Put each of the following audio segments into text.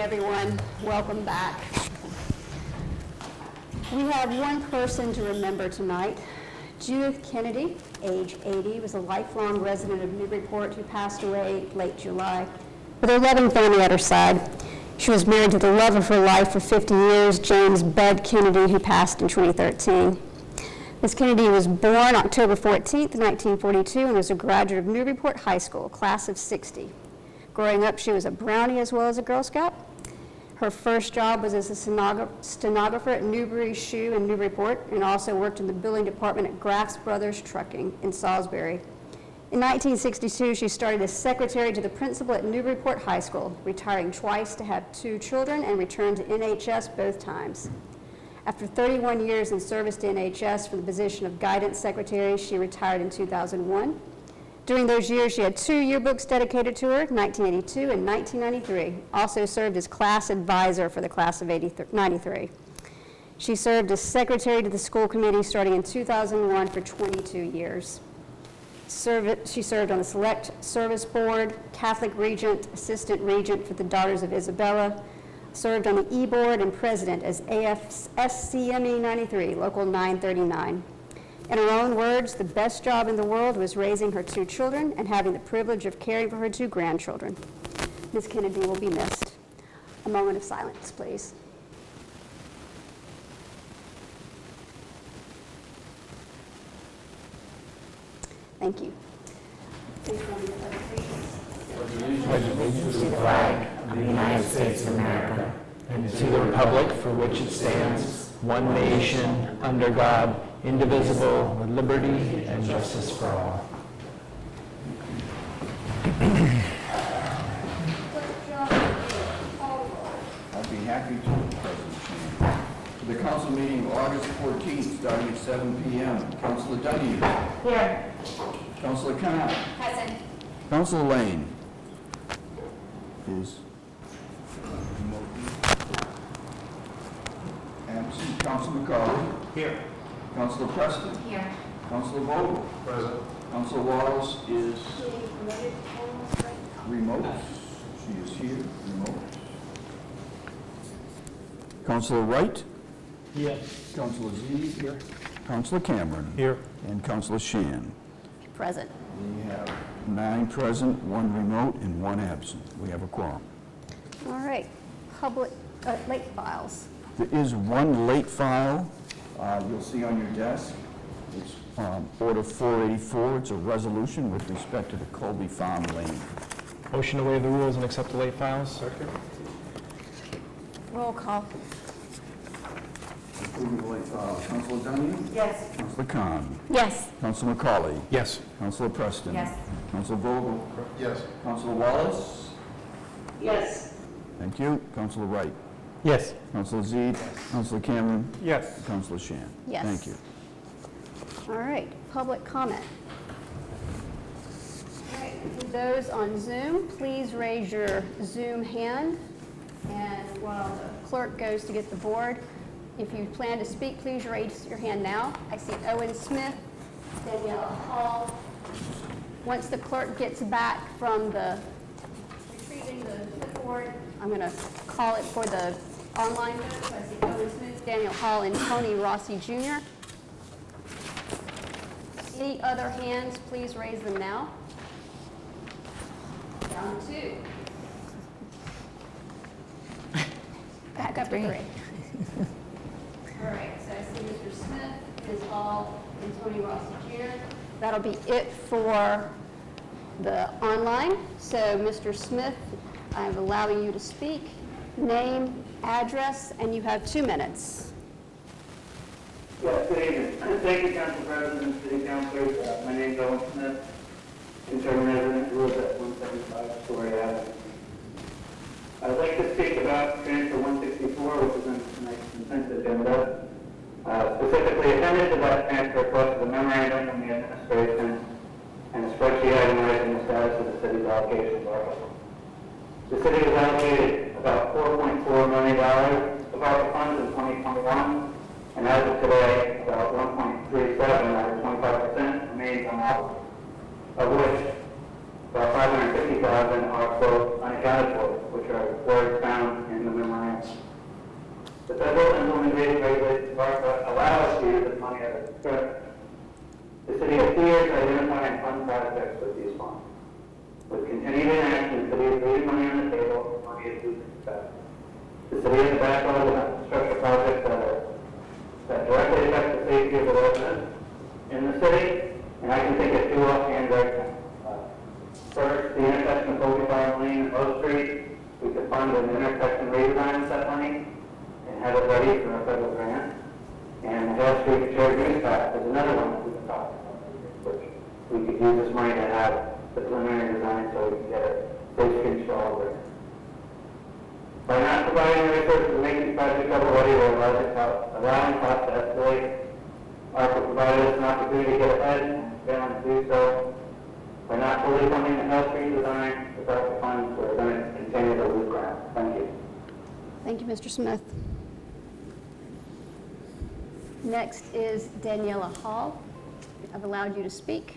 everyone. Welcome back. We have one person to remember tonight. Judith Kennedy, age 80, was a lifelong resident of Newburyport who passed away late July with her loving family at her side. She was married to the love of her life for 50 years, James Bud Kennedy, who passed in 2013. Ms. Kennedy was born October 14th, 1942, and was a graduate of Newburyport High School, class of 60. Growing up, she was a Brownie as well as a Girl Scout. Her first job was as a stenographer at Newbury Shoe in Newburyport, and also worked in the billing department at Graff's Brothers Trucking in Salisbury. In 1962, she started as secretary to the principal at Newburyport High School, retiring twice to have 2 children and returned to NHS both times. After 31 years in service to NHS for the position of guidance secretary, she retired in 2001. During those years, she had 2 yearbooks dedicated to her, 1982 and 1993. Also served as class advisor for the class of 93. She served as secretary to the school committee starting in 2001 for 22 years. She served on the Select Service Board, Catholic Regent, Assistant Regent for the Daughters of Isabella, served on the E-Board and president as AFSCME 93, Local 939. In her own words, the best job in the world was raising her 2 children and having the privilege of caring for her 2 grandchildren. Ms. Kennedy will be missed. A moment of silence, please. Thank you. Please join me in the pledge of allegiance. To the flag of the United States of America and to the republic for which it stands, one nation, under God, indivisible, with liberty and justice for all. I'll be happy to, President Chan. The council meeting of August 14th, starting at 7 p.m. Councilor Dunny. Here. Councilor Khan. Present. Councilor Lane. Is absent. Councilor McCauley. Here. Councilor Preston. Here. Councilor Vogel. Present. Councilor Wallace is remote. She is here, remote. Councilor Wright. Yes. Councilor Z. Here. Councilor Cameron. Here. And Councilor Shan. Present. We have 9 present, 1 remote, and 1 absent. We have a quorum. All right. Public late files. There is 1 late file you'll see on your desk. It's Order 484. It's a resolution with respect to the Colby Farm Lane. Motion to waive the rules and accept the late files. Second. Roll call. Approving the late file. Councilor Dunny? Yes. Councilor Khan? Yes. Councilor McCauley? Yes. Councilor Preston? Yes. Councilor Vogel? Yes. Councilor Wallace? Yes. Thank you. Councilor Wright? Yes. Councilor Z? Councilor Cameron? Yes. Councilor Shan? Yes. Thank you. All right, public comment. All right, for those on Zoom, please raise your Zoom hand. And while the clerk goes to get the board, if you plan to speak, please raise your hand now. I see Owen Smith, Danielle Hall. Once the clerk gets back from retrieving the clipboard, I'm going to call it for the online vote. So I see Owen Smith, Daniel Hall, and Tony Rossi Jr. Any other hands, please raise them now. Down to 2. Back up to 3. All right, so I see Mr. Smith, Ms. Hall, and Tony Rossi Jr. That'll be it for the online. So, Mr. Smith, I'm allowing you to speak. Name, address, and you have 2 minutes. Yes, good evening. Thank you, Council President and City Councilors. My name is Owen Smith, interim resident who lives at 175 Story Avenue. I'd like to speak about Transfer 164, which is in tonight's consent agenda. Specifically, attended to that transfer plus the memorandum from the administration and a spreadsheet itemizing the status of the city's allocations article. The city has allocated about $4.4 million of ARPA funds in 2021. And as of today, about 1.37 out of 25% remains unallocated, of which about 550,000 are quote unaccounted for, which are words found in The federal implementation regulations allow us to use this money as a discretion. The city has 2 years to identify and fund projects with these funds. With continued inaction, the city is leaving money on the table and money is losing success. The city has a backlog of infrastructure projects that directly affect the safety of the residents in the city, and I can think of 2 offhand right now. First, the intersection of Colby Farm Lane and Low Street. We could fund an intersection redesign with that money and have it ready for a federal grant. And the Hill Street Shared Use Path is another one that we can talk about, which we could use this money to have the preliminary design so we can get it safe streets for all of it. By not providing the resources to make these projects shovel-ready, we're allowing costs to escalate. ARPA provided us an opportunity to get ahead and failing to do so. By not fully funding the Hill Street design without the funds, we're going to continue to lose ground. Thank you. Thank you, Mr. Smith. Next is Daniela Hall. I've allowed you to speak.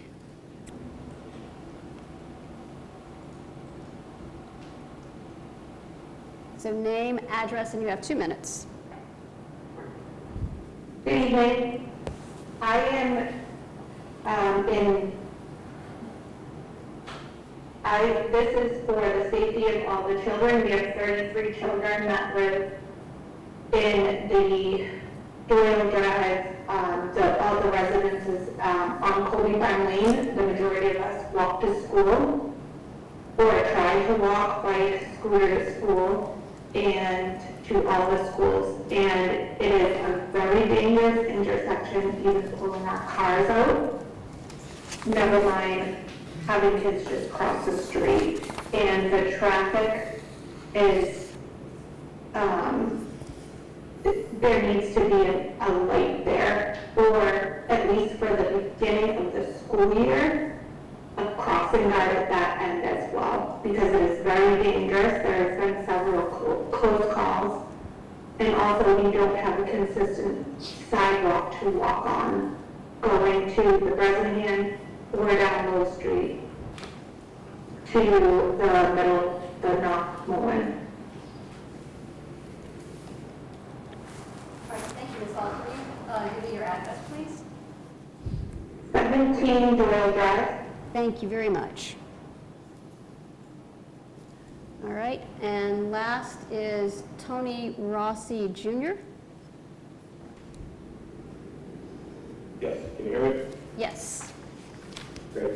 So name, address, and you have 2 minutes. Good evening. I am this is for the safety of all the children. We have 33 children that live in the Doyle Drive, all the residences on Colby Farm Lane. The majority of us walk to school or try to walk, bike, scooter to school and to all the schools. And it is a very dangerous intersection, even pulling our cars out. Never mind having kids just cross the street. And the traffic is, there needs to be a light there, or at least for the beginning of the school year, a crossing guard at that end as well, because it is very dangerous. There has been several close calls, and also we don't have a consistent sidewalk to walk on going to the Bresnahan or down Low Street to the middle, the North Mullen. All right, thank you, Ms. Hall. Can you give me your address, please? 17 Doyle Drive. Thank you very much. All right, and last is Tony Rossi Jr. Yes, can you hear me? Yes. Great.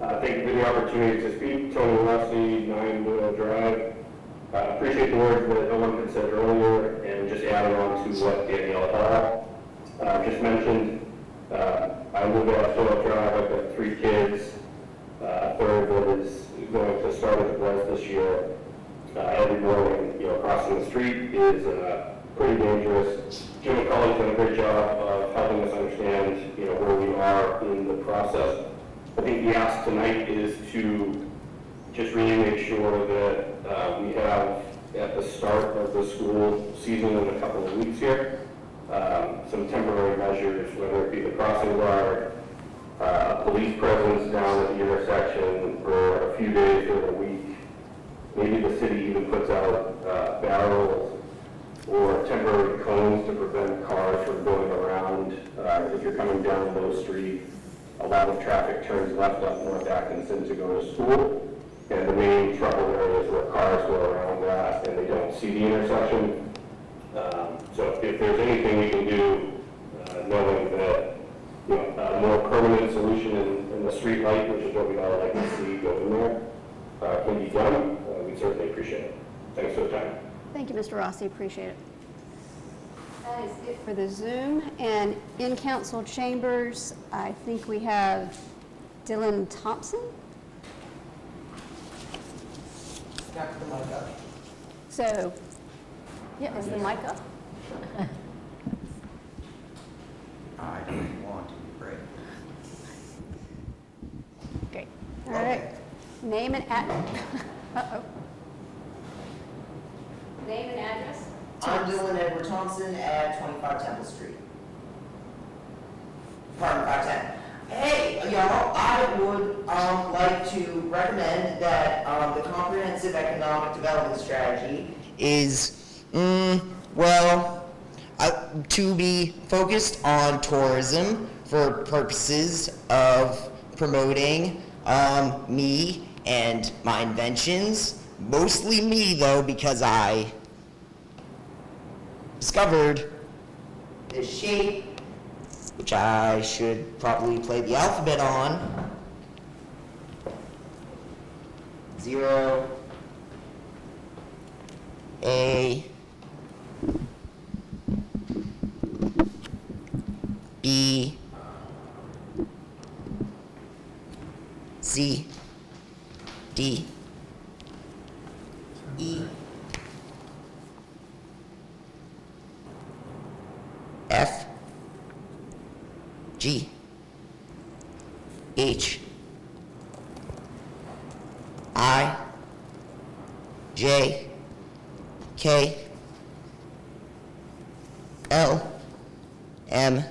Thank you for the opportunity to speak. Tony Rossi, 9 Doyle Drive. Appreciate the words that Owen had said earlier, and just adding on to what Daniela just mentioned. I live off Doyle Drive. I've got 3 kids. A third that is going to start at the Bless this year. Every morning, crossing the street is pretty dangerous. Jim McCullough's done a great job of helping us understand, where we are in the process. I think the ask tonight is to just really make sure that we have, at the start of the school season in a couple of weeks here, some temporary measures, whether it be the crossing guard, police presence down at the intersection for a few days during the week. Maybe the city even puts out barrels or temporary cones to prevent cars from going around. If you're coming down Low Street, a lot of traffic turns left up North Atkinson to go to school. And the main trouble areas where cars go around that and they don't see the intersection. So if there's anything we can do, knowing that a more permanent solution in the street light, which is what we all like to see go in there, can be done, we certainly appreciate it. Thanks for the time. Thank you, Mr. Rossi. Appreciate it. That is it for the Zoom. And in council chambers, I think we have Dylan Thompson. Got the mic up. So, yeah, is the mic up? I don't want to break. Great. All right. Name and address. Uh-oh. Name and address? I'm Dylan Edward Thompson at 25 Temple Street. Apartment 510. Hey, y'all, I would like to recommend that the comprehensive economic development strategy is, well, to be focused on tourism for purposes of promoting me and my inventions. Mostly me, though, because I discovered this shape, which I should probably play the alphabet on. 0, A, B, C, D, E, F, G, H, I, J, K, L, M,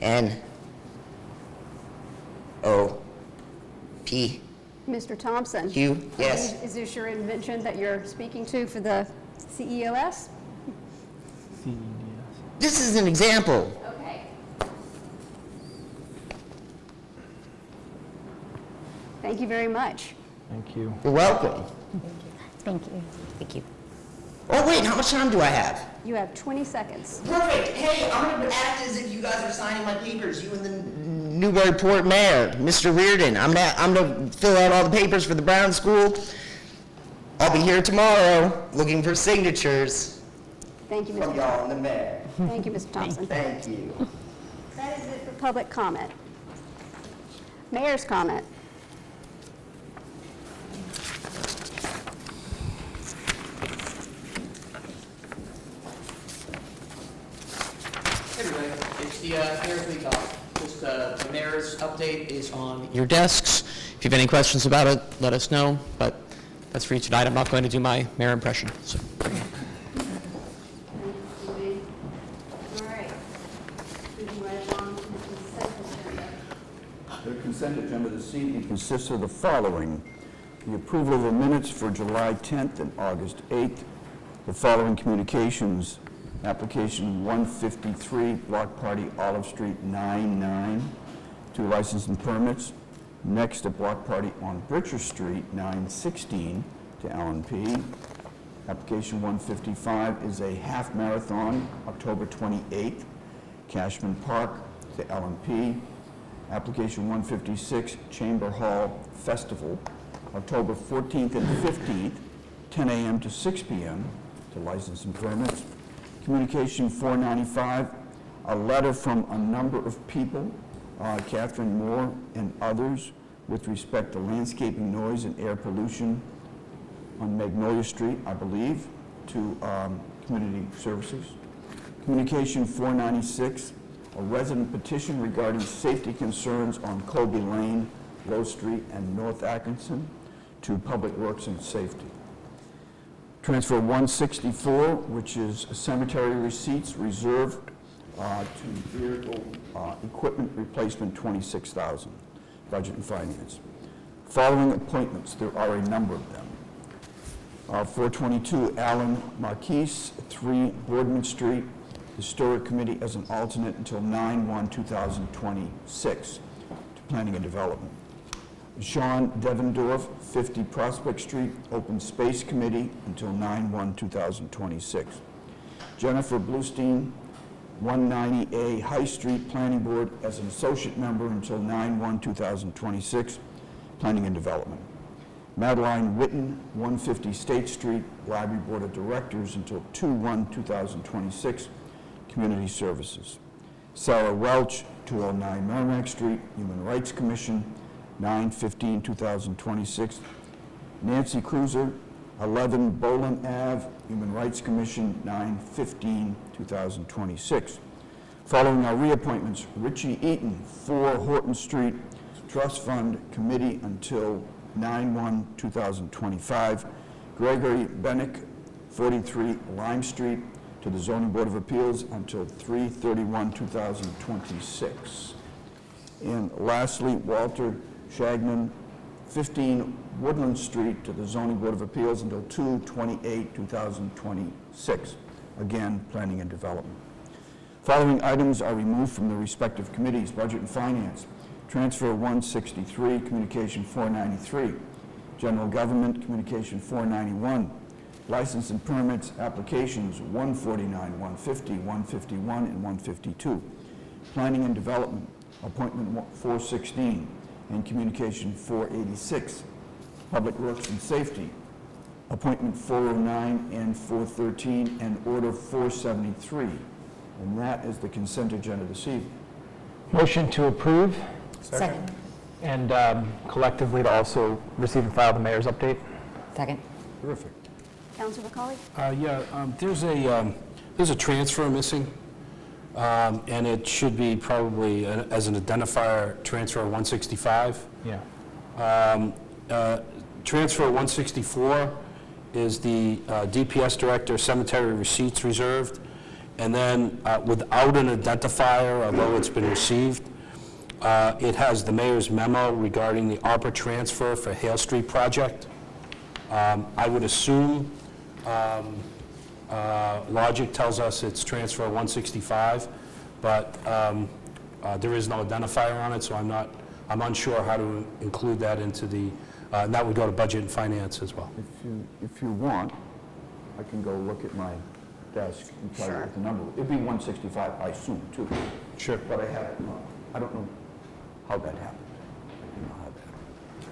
N, O, P, Mr. Thompson? Q, yes. Is this your invention that you're speaking to for the CEOS? This is an example. Okay. Thank you very much. Thank you. You're welcome. Thank you. Thank you. Oh, wait, how much time do I have? You have 20 seconds. Perfect. Hey, I'm going to act as if you guys are signing my papers, you and the Newburyport mayor, Mr. Reardon. I'm going to fill out all the papers for the Brown School. I'll be here tomorrow looking for signatures Thank you, from Mr. y'all and the mayor. Thank you, Mr. Thompson. Thank you. That is it for public comment. Mayor's comment. Hey everybody, it's the Mayor's Week Off. Just the mayor's update is on your desks. If you have any questions about it, let us know, but that's for you tonight. I'm not going to do my mayor impression, so. All right. Moving right along to the consent agenda. The consent agenda this evening consists of the following: the approval of the minutes for July 10th and August 8th, the following communications: application 153, Block Party Olive Street 99, 2 license and permits. Next, a block party on Britcher Street 916 to Alan P. Application 155 is a half marathon, October 28th, Cashman Park to Alan P. Application 156, Chamber Hall Festival, October 14th and 15th, 10 a.m. to 6 p.m. to license and permits. Communication 495, a letter from a number of people, Catherine Moore and others, with respect to landscaping noise and air pollution on Magnolia Street, I believe, to Community Services. Communication 496, a resident petition regarding safety concerns on Colby Lane, Low Street, and North Atkinson to Public Works and Safety. Transfer 164, which is cemetery receipts reserved to vehicle equipment replacement, $26,000, budget and finance. Following appointments, there are a number of them. 422, Alan Marquise, 3 Boardman Street, Historic Committee as an alternate until 9/1/2026 to Planning and Development. Sean Devendorf, 50 Prospect Street, Open Space Committee until 9/1/2026. Jennifer Bluestein, 190A High Street Planning Board as an associate member until 9/1/2026, Planning and Development. Madeline Witten, 150 State Street, Library Board of Directors until 2/1/2026, Community Services. Sarah Welch, 209 Merrimack Street, Human Rights Commission, 9/15/2026. Nancy Cruiser, 11 Boland Ave, Human Rights Commission, 9/15/2026. Following our reappointments, Richie Eaton, 4 Horton Street, Trust Fund Committee until 9/1/2025. Gregory Bennick, 43 Lime Street, to the Zoning Board of Appeals until 3/31/2026. And lastly, Walter Shagnon, 15 Woodland Street, to the Zoning Board of Appeals until 2/28/2026. Again, Planning and Development. Following items are removed from the respective committees: Budget and Finance, Transfer 163, Communication 493, General Government, Communication 491, License and Permits, Applications 149, 150, 151, and 152, Planning and Development, Appointment 416, and Communication 486, Public Works and Safety, Appointment 409 and 413, and Order 473. And that is the consent agenda this evening. Motion to approve, Second. and collectively to also receive and file the mayor's update. Second. Terrific. Councilor McCauley? There's a transfer missing, and it should be probably as an identifier, transfer 165. Yeah. Transfer 164 is the DPS Director, Cemetery Receipts Reserved, and then without an identifier, although it's been received, it has the mayor's memo regarding the ARPA transfer for Hale Street project. I would assume logic tells us it's transfer 165, but there is no identifier on it, so I'm unsure how to include that into the, and that would go to Budget and Finance as well. If you want, I can go look at my desk and tell you what the number. It'd be 165, I assume, too. Sure. But I have it not. I don't know how that happened. I don't know how that happened.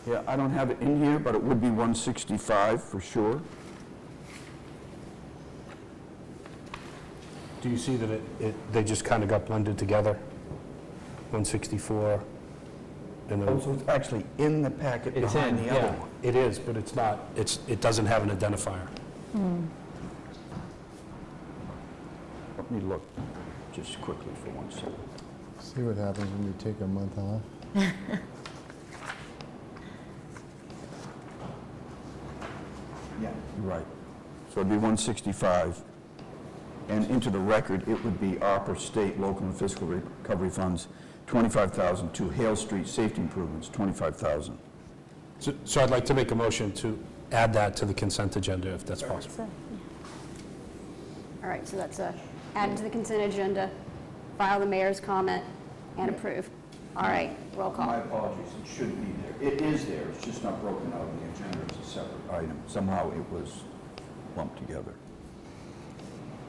Yeah, I don't have it in here, but it would be 165 for sure. Do you see that they just kind of got blended together? 164, and Oh, then, so it's actually in the packet It's behind in, the other yeah. one. it is, but it's not, it doesn't have an identifier. Let me look just quickly for 1 second. See what happens when you take a month off. Yeah, you're right. So it'd be 165. And into the record, it would be ARPA State, Local, and Fiscal Recovery Funds, $25,000 to Hale Street Safety Improvements, $25,000. So I'd like to make a motion to add that to the consent agenda, if that's possible. All right, so that's added to the consent agenda, file the mayor's comment, and approve. All right, roll My call. apologies, it should be there. It is there, it's just not broken out in the agenda as a separate item. Somehow it was lumped together.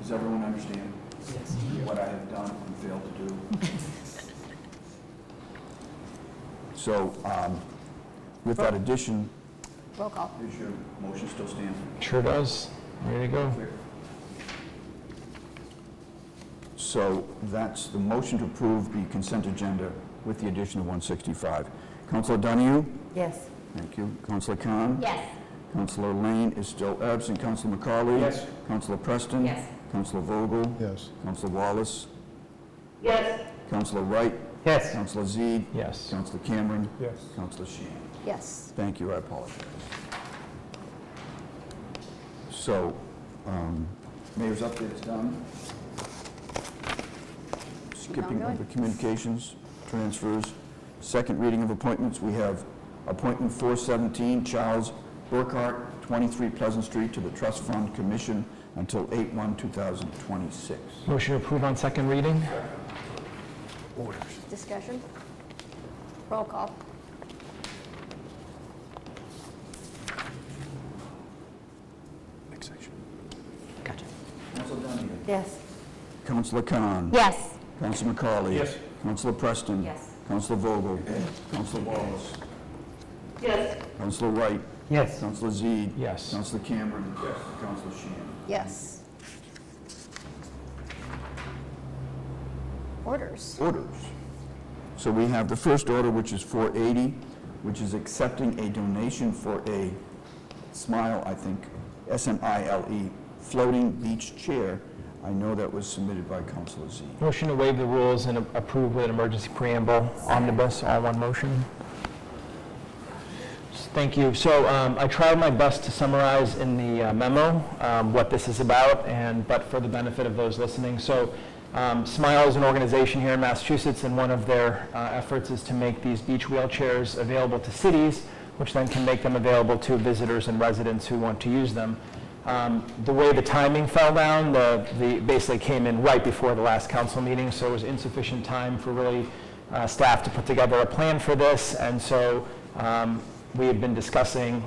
Does everyone understand what I have done and failed to do? So, with that addition, Roll call. is your motion still stand? Sure does. Ready to go. So that's the motion to approve the consent agenda with the addition of 165. Councilor Donahue? Yes. Thank you. Councilor Khan? Yes. Councilor Lane is still absent. Councilor McCauley? Yes. Councilor Preston? Yes. Councilor Vogel? Yes. Councilor Wallace? Yes. Councilor Wright? Yes. Councilor Zede? Yes. Councilor Cameron? Yes. Councilor Shan? Yes. Thank you, I apologize. So, mayor's update is done. Skipping over communications, transfers, second reading of appointments, we have appointment 417, Charles Burkhart, 23 Pleasant Street, to the Trust Fund Commission until 8/1/2026. Motion to approve on second reading. Discussion? Roll call. Next section. Gotcha. Councilor Donahue? Yes. Councilor Khan? Yes. Councilor McCauley? Yes. Councilor Preston? Yes. Councilor Vogel? Councilor Wallace? Yes. Councilor Wright? Yes. Councilor Zede? Yes. Councilor Cameron? Yes. Councilor Shan? Yes. Orders. Orders. So we have the first order, which is 480, which is accepting a donation for a SMILE, I think, S-M-I-L-E, floating beach chair. I know that was submitted by Councilor Z. Motion to waive the rules and approve with an emergency preamble, omnibus, all one motion. Thank you. So I tried my best to summarize in the memo what this is about, but for the benefit of those listening. So Smile is an organization here in Massachusetts, and one of their efforts is to make these beach wheelchairs available to cities, which then can make them available to visitors and residents who want to use them. The way the timing fell down, the basically came in right before the last council meeting, so it was insufficient time for really staff to put together a plan for this, and so we have been discussing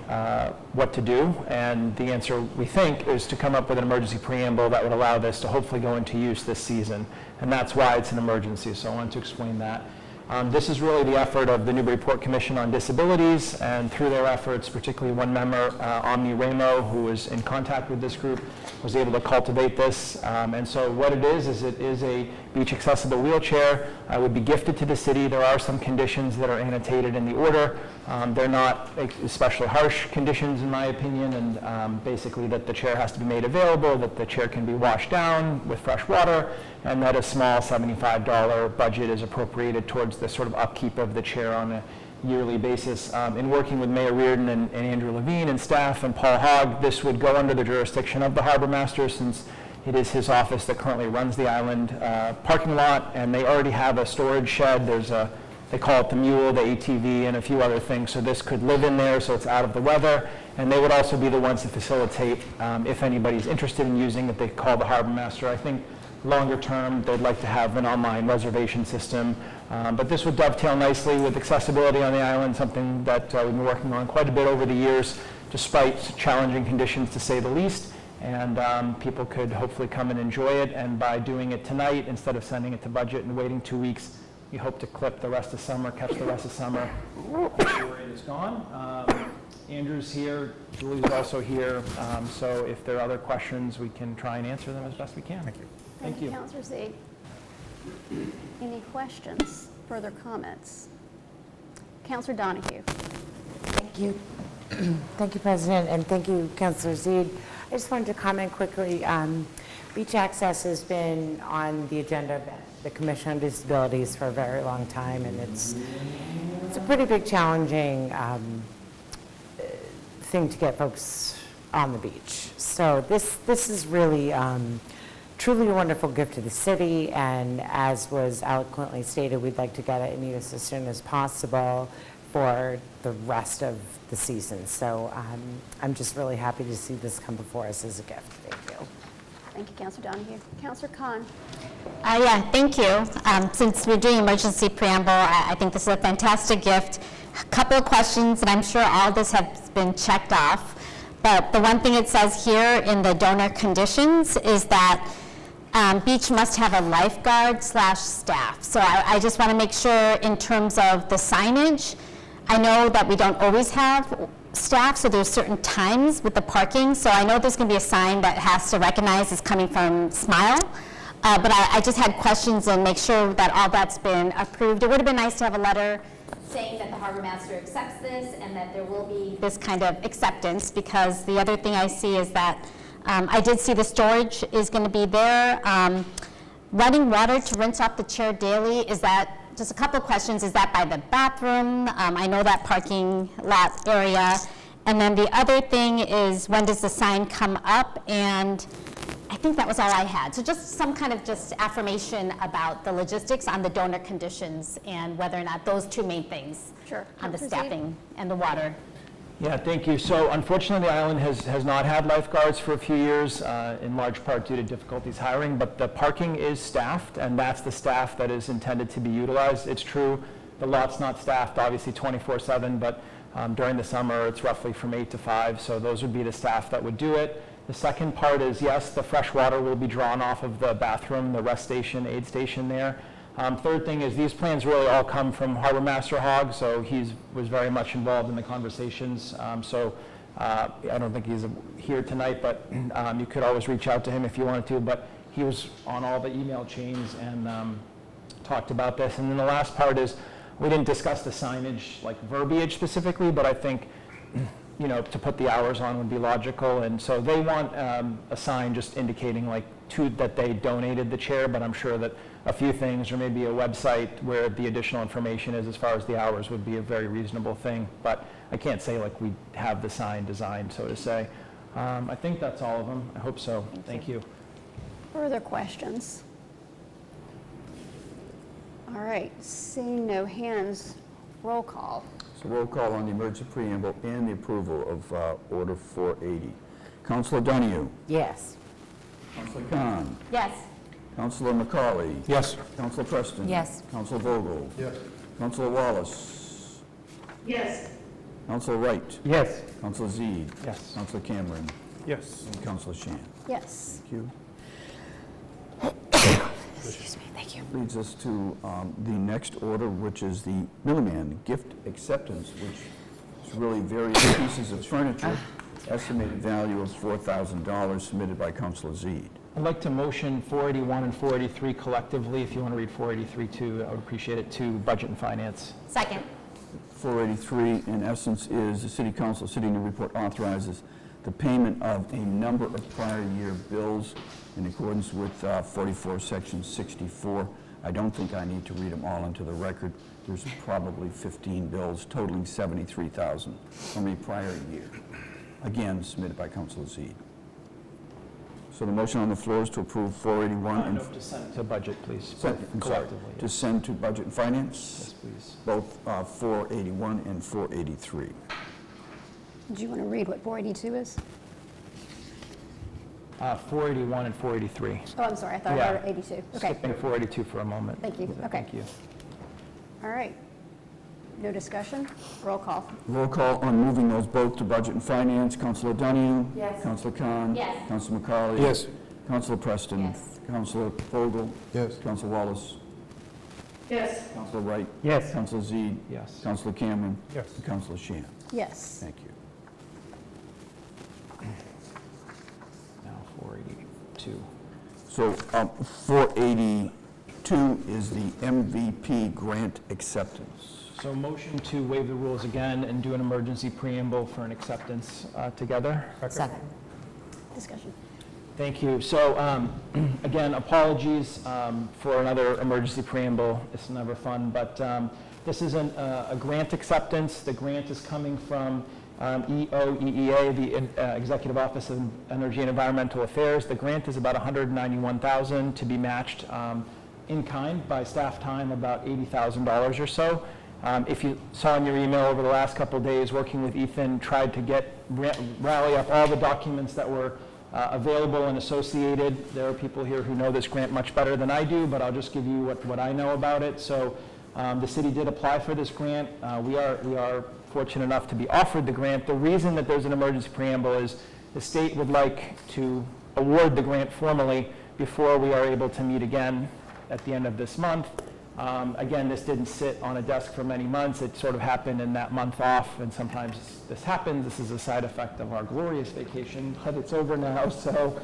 what to do, and the answer, we think, is to come up with an emergency preamble that would allow this to hopefully go into use this season, and that's why it's an emergency, so I wanted to explain that. This is really the effort of the Newburyport Commission on Disabilities, and through their efforts, particularly one member, Omni Ramo, who was in contact with this group, was able to cultivate this. And so what it is it is a beach accessible wheelchair. It would be gifted to the city. There are some conditions that are annotated in the order. They're not especially harsh conditions, in my opinion, and basically that the chair has to be made available, that the chair can be washed down with fresh water, and that a small $75 budget is appropriated towards the sort of upkeep of the chair on a yearly basis. In working with Mayor Reardon and Andrew Levine and staff and Paul Hogg, this would go under the jurisdiction of the harbor master, since it is his office that currently runs the island parking lot, and they already have a storage shed. There's they call it the mule, the ATV, and a few other things, so this could live in there so it's out of the weather, and they would also be the ones to facilitate, if anybody's interested in using it, they call the harbor master. I think longer term, they'd like to have an online reservation system, but this would dovetail nicely with accessibility on the island, something that we've been working on quite a bit over the years, despite challenging conditions to say the least, and people could hopefully come and enjoy it, and by doing it tonight, instead of sending it to budget and waiting 2 weeks, we hope to clip the rest of summer, catch the rest of summer before it is gone. Andrew's here, Julie's also here, so if there are other questions, we can try and answer them as best we can. Thank you. Thank you, Councilor Z. Any questions, further comments? Councilor Donahue. Thank you. Thank you, President, and thank you, Councilor Zede. I just wanted to comment quickly. Beach access has been on the agenda of the Commission on Disabilities for a very long time, and it's a pretty big challenging thing to get folks on the beach. So this is really truly a wonderful gift to the city, and as was eloquently stated, we'd like to get it in use as soon as possible for the rest of the season. So I'm just really happy to see this come before us as a gift. Thank you. Thank you, Councilor Donahue. Councilor Khan. Yeah, thank you. Since we're doing emergency preamble, I think this is a fantastic gift. A couple of questions, and I'm sure all this has been checked off. But the one thing it says here in the donor conditions is that beach must have a lifeguard / staff. So I just want to make sure in terms of the signage, I know that we don't always have staff, so there's certain times with the parking. So I know there's going to be a sign that has to recognize it's coming from Smile. But I just had questions and make sure that all that's been approved. It would have been nice to have a letter saying that the harbor master accepts this and that there will be this kind of acceptance, because the other thing I see is that I did see the storage is going to be there. Running water to rinse off the chair daily, is that, just a couple of questions, is that by the bathroom? I know that parking lot area. And then the other thing is, when does the sign come up? And I think that was all I had. So just some kind of just affirmation about the logistics on the donor conditions and whether or not those two main things on the staffing and the water. Yeah, thank you. So unfortunately, the island has not had lifeguards for a few years, in large part due to difficulties hiring, but the parking is staffed, and that's the staff that is intended to be utilized. It's true, the lot's not staffed, obviously 24/7, but during the summer, it's roughly from 8 to 5, so those would be the staff that would do it. The second part is, yes, the fresh water will be drawn off of the bathroom, the rest station, aid station there. Third thing is, these plans really all come from Harbor Master Hogg, so he was very much involved in the conversations. I don't think he's here tonight, but you could always reach out to him if you wanted to, but he was on all the email chains and talked about this. And then the last part is, we didn't discuss the signage, like verbiage specifically, but I think, you know, to put the hours on would be logical. And so they want a sign just indicating that they donated the chair, but I'm sure that a few things, or maybe a website where the additional information is as far as the hours, would be a very reasonable thing. But I can't say we have the sign designed, so to say. I think that's all of them. I hope so. Thank you. Further questions? All right, seeing no hands, roll call. So roll call on the emergency preamble and the approval of Order 480. Councilor Donahue? Yes. Councilor Khan? Yes. Councilor McCauley? Yes. Councilor Preston? Yes. Councilor Vogel? Yes. Councilor Wallace? Yes. Councilor Wright? Yes. Councilor Zede? Yes. Councilor Cameron? Yes. And Councilor Shan. Yes. Thank you. Excuse me, thank you. Leads us to the next order, which is the Milliman gift acceptance, which is really various pieces of furniture, estimated value of $4,000, submitted by Councilor Zede. I'd like to motion 481 and 483 collectively. If you want to read 483 too, I would appreciate it, to Budget and Finance. Second. 483, in essence, is the City Council, City of Newburyport authorizes the payment of a number of prior year bills in accordance with 44, Section 64. I don't think I need to read them all into the record. There's probably 15 bills totaling $73,000 from a prior year. Again, submitted by Councilor Zede. So the motion on the floor is to approve 481 and... To send to Budget, please, I'm sorry, collectively. to send to Budget and Finance, Yes, please. both 481 and 483. Do you want to read what 482 is? 481 and 483. Oh, I'm sorry, I thought I Yeah. heard 82. Okay, Skipping 482 for a moment. Thank you. Okay. Thank you. all right. No discussion? Roll call. Roll call on moving those both to Budget and Finance. Councilor Donahue? Yes. Councilor Khan? Yes. Councilor McCauley? Yes. Councilor Preston? Yes. Councilor Vogel? Yes. Councilor Wallace? Yes. Councilor Wright? Yes. Councilor Zede? Yes. Councilor Cameron? Yes. And Councilor Shan. Yes. Thank you. Now 482. So 482 is the MVP grant acceptance. So motion to waive the rules again and do an emergency preamble for an acceptance together. Second. Discussion. Thank you. So again, apologies for another emergency preamble. It's never fun, but this is a grant acceptance. The grant is coming from EOEEA, the Executive Office of Energy and Environmental Affairs. The grant is about $191,000 to be matched in kind by staff time, about $80,000 or so. If you saw in your email over the last couple of days, working with Ethan, tried to rally up all the documents that were available and associated. There are people here who know this grant much better than I do, but I'll just give you what I know about it. So the city did apply for this grant. We are fortunate enough to be offered the grant. The reason that there's an emergency preamble is the state would like to award the grant formally before we are able to meet again at the end of this month. Again, this didn't sit on a desk for many months. It sort of happened in that month off, and sometimes this happens. This is a side effect of our glorious vacation, but it's over now, so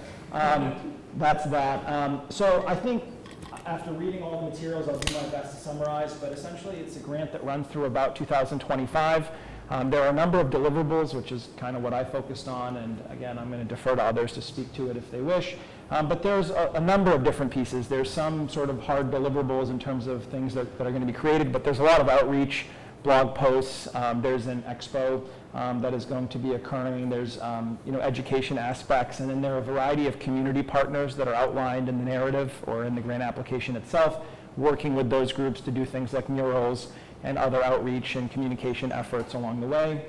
that's that. So I think after reading all the materials, I'll do my best to summarize, but essentially it's a grant that runs through about 2025. There are a number of deliverables, which is kind of what I focused on, and again, I'm going to defer to others to speak to it if they wish. But there's a number of different pieces. There's some sort of hard deliverables in terms of things that are going to be created, but there's a lot of outreach, blog posts. There's an expo that is going to be occurring. There's education aspects, and then there are a variety of community partners that are outlined in the narrative or in the grant application itself, working with those groups to do things like murals and other outreach and communication efforts along the way.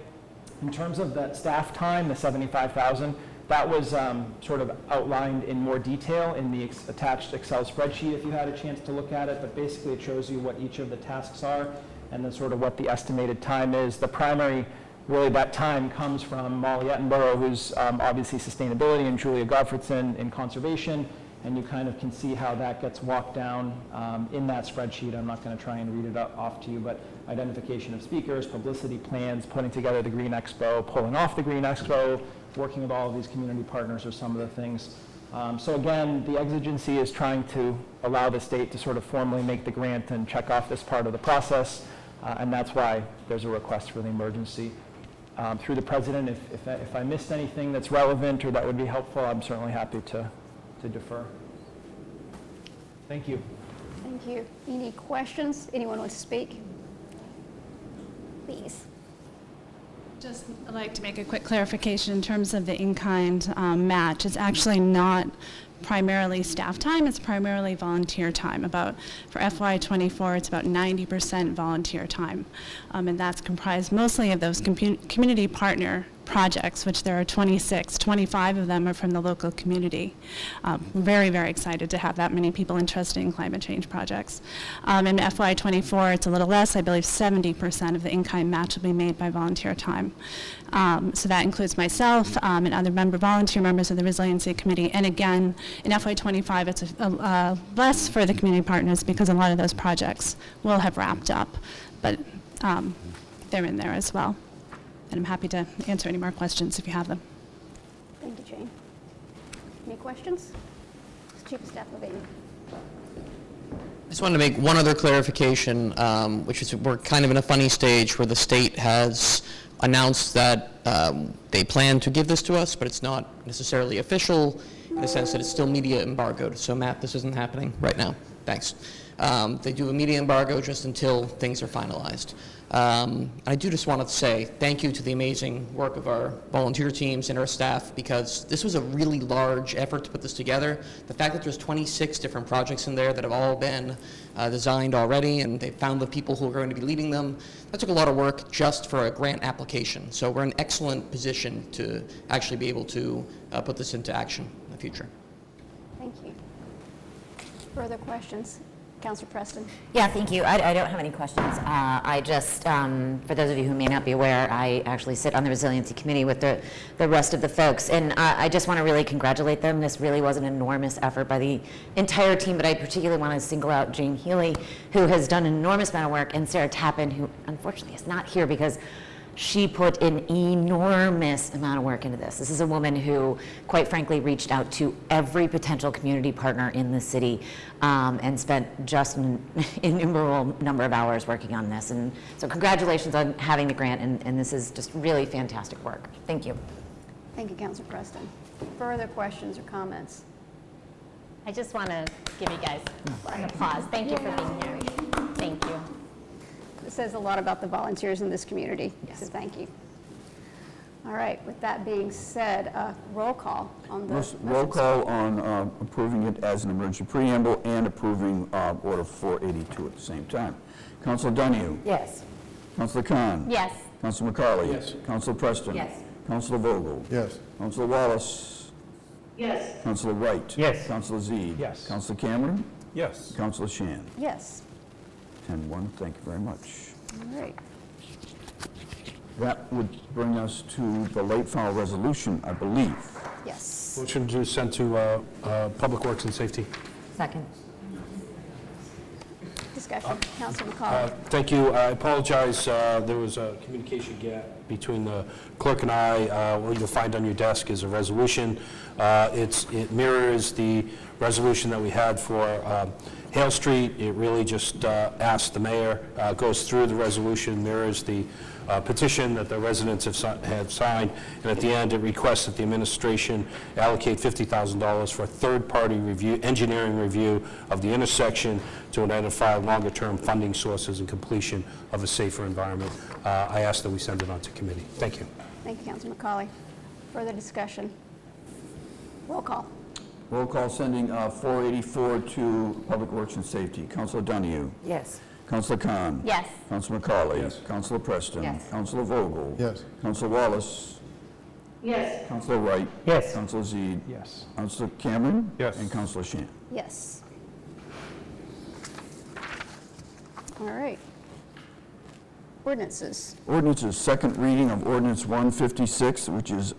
In terms of the staff time, the $75,000, that was sort of outlined in more detail in the attached Excel spreadsheet if you had a chance to look at it, but basically it shows you what each of the tasks are and then sort of what the estimated time is. The primary, really that time comes from Molly Ettenborough, who's obviously sustainability, and Julia Gottfredson in conservation, and you kind of can see how that gets walked down in that spreadsheet. I'm not going to try and read it off to you, but identification of speakers, publicity plans, putting together the Green Expo, pulling off the Green Expo, working with all of these community partners are some of the things. So again, the exigency is trying to allow the state to sort of formally make the grant and check off this part of the process, and that's why there's a request for the emergency. Through the president, if I missed anything that's relevant or that would be helpful, I'm certainly happy to defer. Thank you. Thank you. Any questions? Anyone want to speak? Please. Just like to make a quick clarification in terms of the in-kind match. It's actually not primarily staff time, it's primarily volunteer time. For FY24, it's about 90% volunteer time. And that's comprised mostly of those community partner projects, which there are 26. 25 of them are from the local community. We're very, very excited to have that many people interested in climate change projects. In FY24, it's a little less. I believe 70% of the in-kind match will be made by volunteer time. So that includes myself and other volunteer members of the Resiliency Committee. And again, in FY25, it's less for the community partners because a lot of those projects will have wrapped up. But they're in there as well. And I'm happy to answer any more questions if you have them. Thank you, Jane. Any questions? Chief of Staff Levine. I just wanted to make one other clarification, which is we're kind of in a funny stage where the state has announced that they plan to give this to us, but it's not necessarily official in the sense that it's still media embargoed. So Matt, this isn't happening right now. Thanks. They do a media embargo just until things are finalized. I do just want to say thank you to the amazing work of our volunteer teams and our staff, because this was a really large effort to put this together. The fact that there's 26 different projects in there that have all been designed already, and they found the people who are going to be leading them, that took a lot of work just for a grant application. So we're in an excellent position to actually be able to put this into action in the future. Thank you. Further questions? Councilor Preston. Yeah, thank you. I don't have any questions. I just, for those of you who may not be aware, I actually sit on the Resiliency Committee with the rest of the folks, and I just want to really congratulate them. This really was an enormous effort by the entire team, but I particularly want to single out Jane Healy, who has done an enormous amount of work, and Sarah Tappan, who unfortunately is not here because she put an enormous amount of work into this. This is a woman who, quite frankly, reached out to every potential community partner in the city and spent just an innumerable number of hours working on this. And so congratulations on having the grant, and this is just really fantastic work. Thank you. Thank you, Councilor Preston. Further questions or comments? I just want to give you guys an applause. Thank you for being here. Thank you. It says a lot about the volunteers in this community, so thank you. All right, with that being said, roll call on the... Roll call on approving it as an emergency preamble and approving Order 482 at the same time. Councilor Donahue? Yes. Councilor Khan? Yes. Councilor McCarley? Yes. Councilor Preston? Yes. Councilor Vogel? Yes. Councilor Wallace? Yes. Councilor Wright? Yes. Councilor Zede? Yes. Councilor Cameron? Yes. Councilor Shan? Yes. 10-1, thank you very much. All right. That would bring us to the late file resolution, I believe. Yes. Motion to send to Public Works and Safety. Second. Discussion. Councilor McCauley. Thank you. I apologize, there was a communication gap between the clerk and I. What you'll find on your desk is a resolution. It mirrors the resolution that we had for Hale Street. It really just asks the mayor, goes through the resolution, mirrors the petition that the residents have signed, and at the end, it requests that the administration allocate $50,000 for a third-party review, engineering review of the intersection to identify longer-term funding sources and completion of a safer environment. I ask that we send it on to committee. Thank you. Thank you, Councilor McCauley. Further discussion? Roll call. Roll call sending 484 to Public Works and Safety. Councilor Donahue? Yes. Councilor Khan? Yes. Councilor McCauley? Yes. Councilor Preston? Yes. Councilor Vogel? Yes. Councilor Wallace? Yes. Councilor Wright? Yes. Councilor Zede? Yes. Councilor Cameron? Yes. And Councilor Shan? Yes. All right. Ordinances. Ordinances, second reading of ordinance 156, which is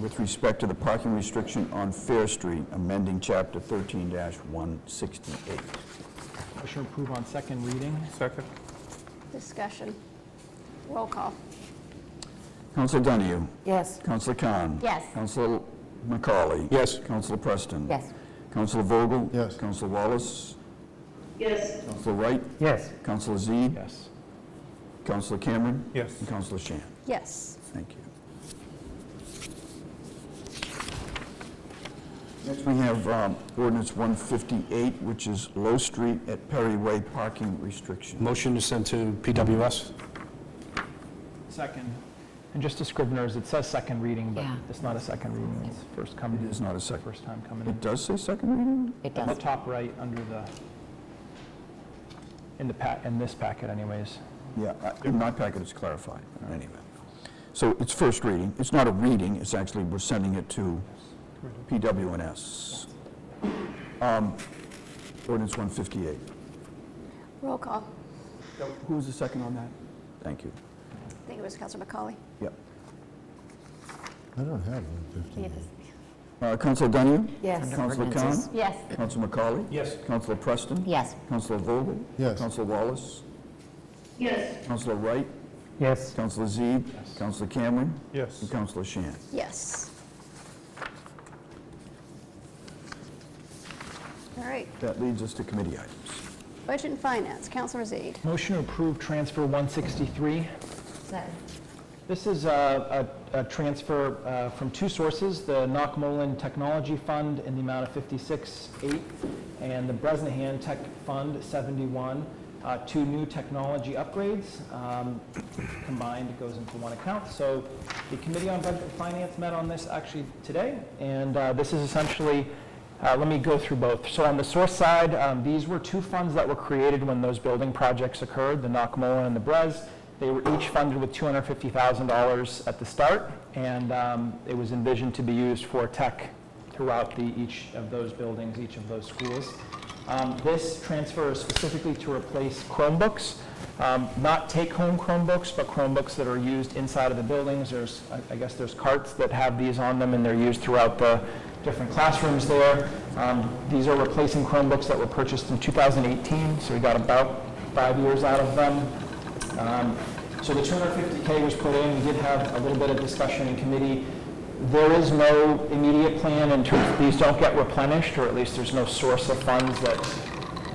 with respect to the parking restriction on Fair Street, amending chapter 13-168. Motion to approve on second reading. Second. Discussion. Roll call. Councilor Donahue? Yes. Councilor Khan? Yes. Councilor McCauley? Yes. Councilor Preston? Yes. Councilor Vogel? Yes. Councilor Wallace? Yes. Councilor Wright? Yes. Councilor Zede? Yes. Councilor Cameron? Yes. And Councilor Shan? Yes. Thank you. Next, we have ordinance 158, which is Low Street at Perry Way parking restriction. Motion to send to PWS. Second. And just to Scrivener's, it says second reading, but Yeah. it's not a second reading, it's first coming. It is not a second. First time coming in. It does say second reading? It On the does. top right, under the, in this packet anyways. Yeah, in my packet it's clarified, in any event. So it's first reading. It's not a reading, it's actually, we're sending it to PW&S. Ordinance 158. Roll call. Who was the second on that? Thank you. I think it was Councilor McCauley. Yep. I don't have 150. Councilor Dunn? Yes. Councilor Khan? Yes. Councilor McCauley? Yes. Councilor Preston? Yes. Councilor Vogel? Yes. Councilor Wallace? Yes. Councilor Wright? Yes. Councilor Zeeb? Councilor Cameron? Yes. And Councilor Shan. Yes. All right, That leads us to committee items. Budget and Finance, Councilor Zaid. Motion to approve transfer 163. This is a transfer from two sources, the Knockmolin Technology Fund in the amount of $56,800 and the Bresnahan Tech Fund 71. Two new technology upgrades. Combined, it goes into one account. So the Committee on Budget and Finance met on this actually today, and this is essentially, let me go through both. So on the source side, these were two funds that were created when those building projects occurred, the Knockmolin and the Bres. They were each funded with $250,000 at the start, and it was envisioned to be used for tech throughout each of those buildings, each of those schools. This transfer is specifically to replace Chromebooks, not take-home Chromebooks, but Chromebooks that are used inside of the buildings. I guess there's carts that have these on them, and they're used throughout the different classrooms there. These are replacing Chromebooks that were purchased in 2018, so we got about 5 years out of them. So the $250K was put in. We did have a little bit of discussion in committee. There is no immediate plan in terms of these don't get replenished, or at least there's no source of funds that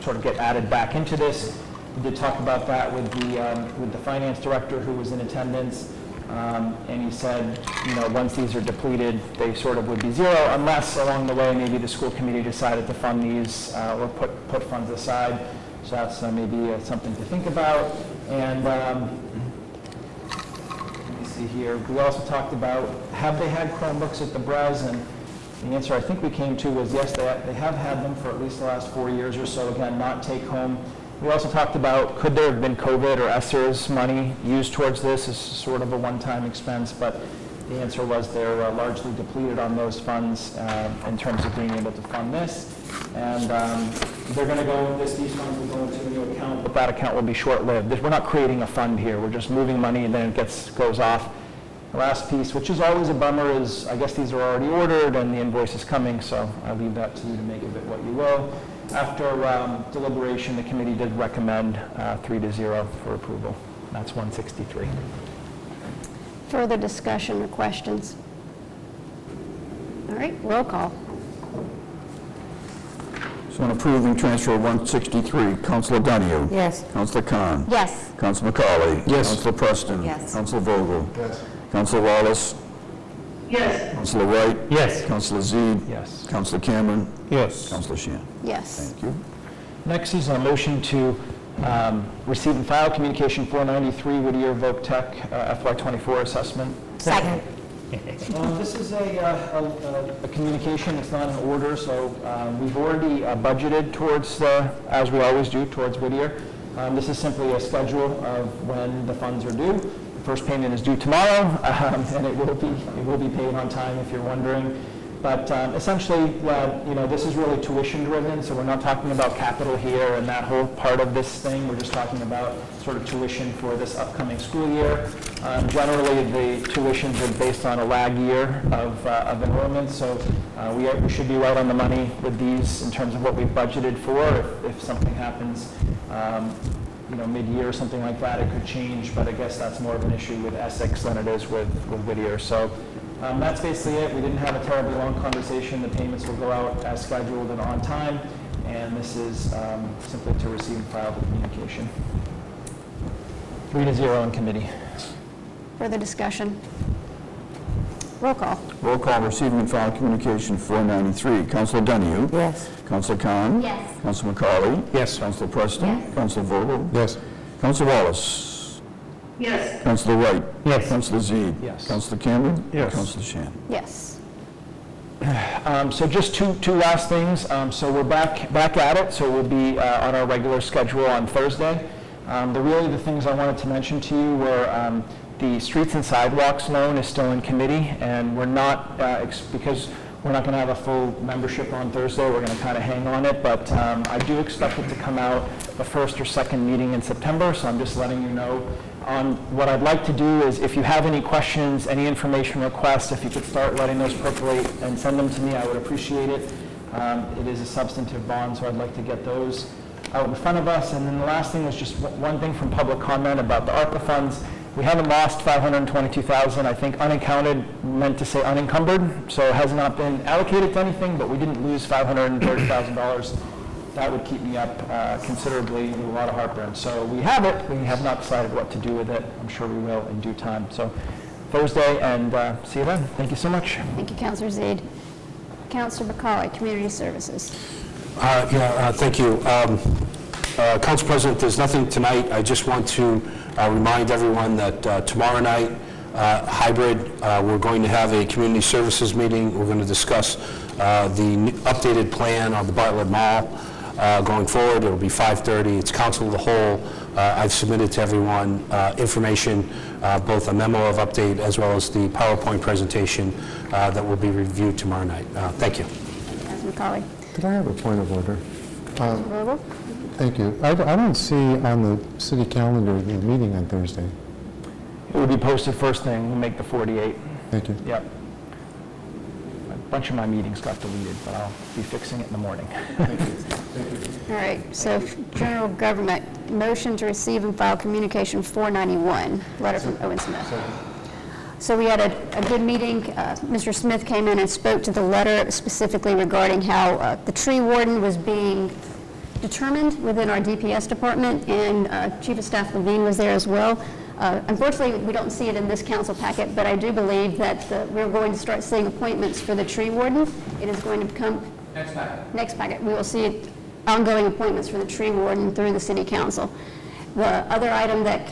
sort of get added back into this. We did talk about that with the finance director who was in attendance, and he said, you know, once these are depleted, they sort of would be zero, unless along the way maybe the school committee decided to fund these or put funds aside. So that's maybe something to think about. And let me see here. We also talked about, have they had Chromebooks at the Bres? And the answer I think we came to was yes, they have had them for at least the last 4 years or so. Again, not take home. We also talked about, could there have been COVID or ESSER's money used towards this as sort of a one-time expense, but the answer was they're largely depleted on those funds in terms of being able to fund this. And they're going to go, these funds will go into a new account, but that account will be short-lived. We're not creating a fund here. We're just moving money and then it goes off. The last piece, which is always a bummer, is I guess these are already ordered and the invoice is coming, so I'll leave that to you to make of it what you will. After deliberation, the committee did recommend 3-0 for approval. That's 163. Further discussion or questions? All right, roll call. So on approving transfer 163, Councilor Donahue? Yes. Councilor Khan? Yes. Councilor McCauley? Yes. Councilor Preston? Yes. Councilor Vogel? Yes. Councilor Wallace? Yes. Councilor Wright? Yes. Councilor Zeeb? Yes. Councilor Cameron? Yes. Councilor Shan? Yes. Thank you. Next is a motion to receive and file Communication 493 Whittier Voc Tech FY24 assessment. Second. This is a communication, it's not an order, so we've already budgeted towards, as we always do, towards Whittier. This is simply a schedule of when the funds are due. The first payment is due tomorrow, and it will be paid on time if you're wondering. But essentially, you know, this is really tuition driven, so we're not talking about capital here and that whole part of this thing. We're just talking about sort of tuition for this upcoming school year. Generally, the tuitions are based on a lag year of enrollment, so we should be right on the money with these in terms of what we've budgeted for. If something happens, you know, mid-year or something like that, it could change, but I guess that's more of an issue with Essex than it is with Whittier. So that's basically it. We didn't have a terribly long conversation. The payments will go out as scheduled and on time, and this is simply to receive and file the communication. 3-0 in committee. Further discussion? Roll call. Roll call, receiving and filing Communication 493. Councilor Donahue? Yes. Councilor Khan? Yes. Councilor McCauley? Yes. Councilor Preston? Yes. Councilor Vogel? Yes. Councilor Wallace? Yes. Councilor Wright? Yes. Councilor Zede? Yes. Councilor Cameron? Yes. Councilor Shan? Yes. So just two last things. So we're back at it, so we'll be on our regular schedule on Thursday. The things I wanted to mention to you were the streets and sidewalks loan is still in committee, and we're not, because we're not going to have a full membership on Thursday, we're going to kind of hang on it, but I do expect it to come out the first or second meeting in September, so I'm just letting you know. What I'd like to do is, if you have any questions, any information requests, if you could start letting those percolate and send them to me, I would appreciate it. It is a substantive bond, so I'd like to get those out in front of us. And then the last thing was just one thing from public comment about the ARPA funds. We haven't lost $522,000. I think unaccounted meant to say unencumbered, so it has not been allocated to anything, but we didn't lose $530,000. That would keep me up considerably with a lot of heartburn. So we have it. We have not decided what to do with it. I'm sure we will in due time. So Thursday, and see you then. Thank you so much. Thank you, Councilor Zede. Councilor McCauley, Community Services. Thank you. Council President, there's nothing tonight. I just want to remind everyone that tomorrow night, hybrid, we're going to have a community services meeting. We're going to discuss the updated plan on the Bartlett Mall going forward. It'll be 5:30. It's Council of the Whole. I've submitted to everyone information, both a memo of update as well as the PowerPoint presentation that will be reviewed tomorrow night. Thank you. Councilor McCauley. Could I have a point of order? Vogel. Thank you. I don't see on the city calendar the meeting on Thursday. It will be posted first thing. We'll make the 48. Thank you. Yep. A bunch of my meetings got deleted, but I'll be fixing it in the morning. All right, so general government, motion to receive and file communication 491, letter from Owen Smith. So we had a good meeting. Mr. Smith came in and spoke to the letter specifically regarding how the tree warden was being determined within our DPS department, and Chief of Staff Levine was there as well. Unfortunately, we don't see it in this council packet, but I do believe that we're going to start seeing appointments for the tree warden. It is going to come next packet. We will see ongoing appointments for the tree warden through the city council. The other item that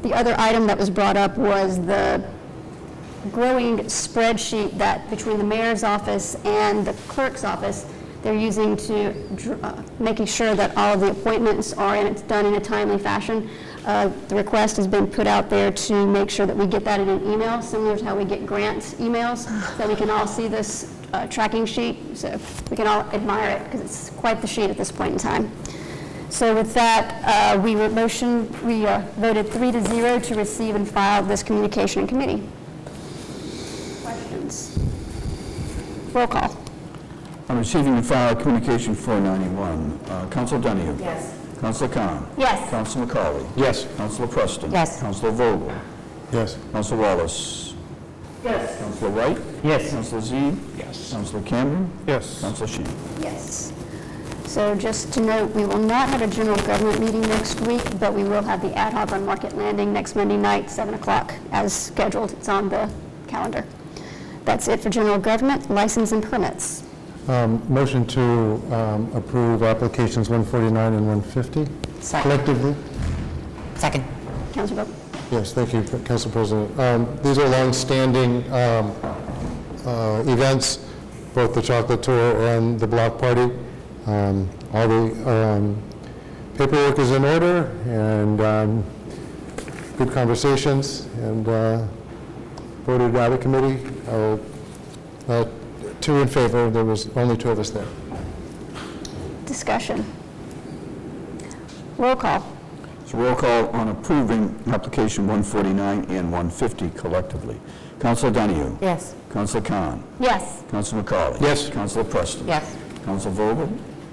the other item that was brought up was the growing spreadsheet that between the mayor's office and the clerk's office, they're using to making sure that all of the appointments are done in a timely fashion. The request has been put out there to make sure that we get that in an email, similar to how we get grants emails, so that we can all see this tracking sheet, so we can all admire it, because it's quite the sheet at this point in time. So with that, we voted 3-0 to receive and file this communication in committee. Questions? Roll call. On receiving and file communication 491, Councilor Donahue? Yes. Councilor Khan? Yes. Councilor McCauley? Yes. Councilor Preston? Yes. Councilor Vogel? Yes. Councilor Wallace? Yes. Councilor Wright? Yes. Councilor Zede? Yes. Councilor Cameron? Yes. Councilor Shan? Yes. So just to note, we will not have a general government meeting next week, but we will have the ad hoc on Market Landing next Monday night, 7 o'clock, as scheduled. It's on the calendar. That's it for general government, license and permits. Motion to approve applications 149 and 150 collectively. Second. Councilor Vogt. Yes, thank you, Council President. These are long-standing events, both the chocolate tour and the block party. All the paperwork is in order, and good conversations, and voted out of committee. 2 in favor. There was only 2 of us there. Discussion. Roll call. So roll call on approving application 149 and 150 collectively. Councilor Donahue? Yes. Councilor Khan? Yes. Councilor McCauley? Yes. Councilor Preston? Yes. Councilor Vogel?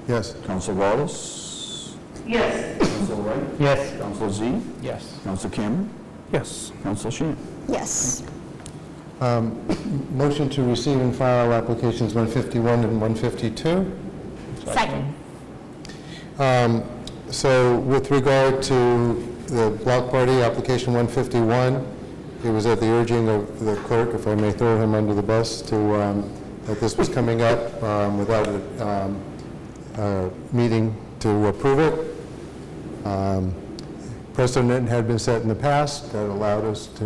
Yes. Councilor Wallace? Yes. Councilor Wright? Yes. Councilor Z? Yes. Councilor Cameron? Yes. Councilor Shan? Yes. Motion to receive and file applications 151 and 152. Second. So with regard to the block party, application 151, it was at the urging of the clerk, if I may throw him under the bus, to that this was coming up without a meeting to approve it. precedent had been set in the past that allowed us to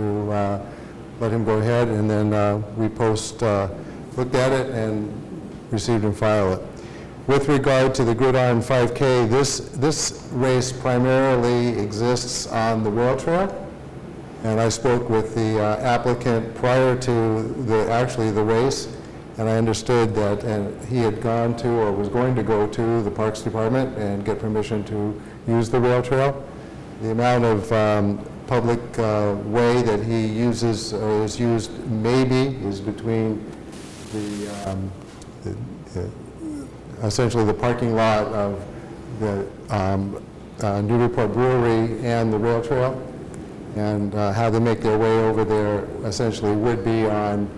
let him go ahead, and then we looked at it and received and filed it. With regard to the Gridiron 5K, this race primarily exists on the rail trail, and I spoke with the applicant prior to the race, and I understood that he had gone to or was going to go to the Parks Department and get permission to use the rail trail. The amount of public way that he uses or is used maybe is between essentially the parking lot of the Newburyport Brewery and the rail trail, and how they make their way over there essentially would be on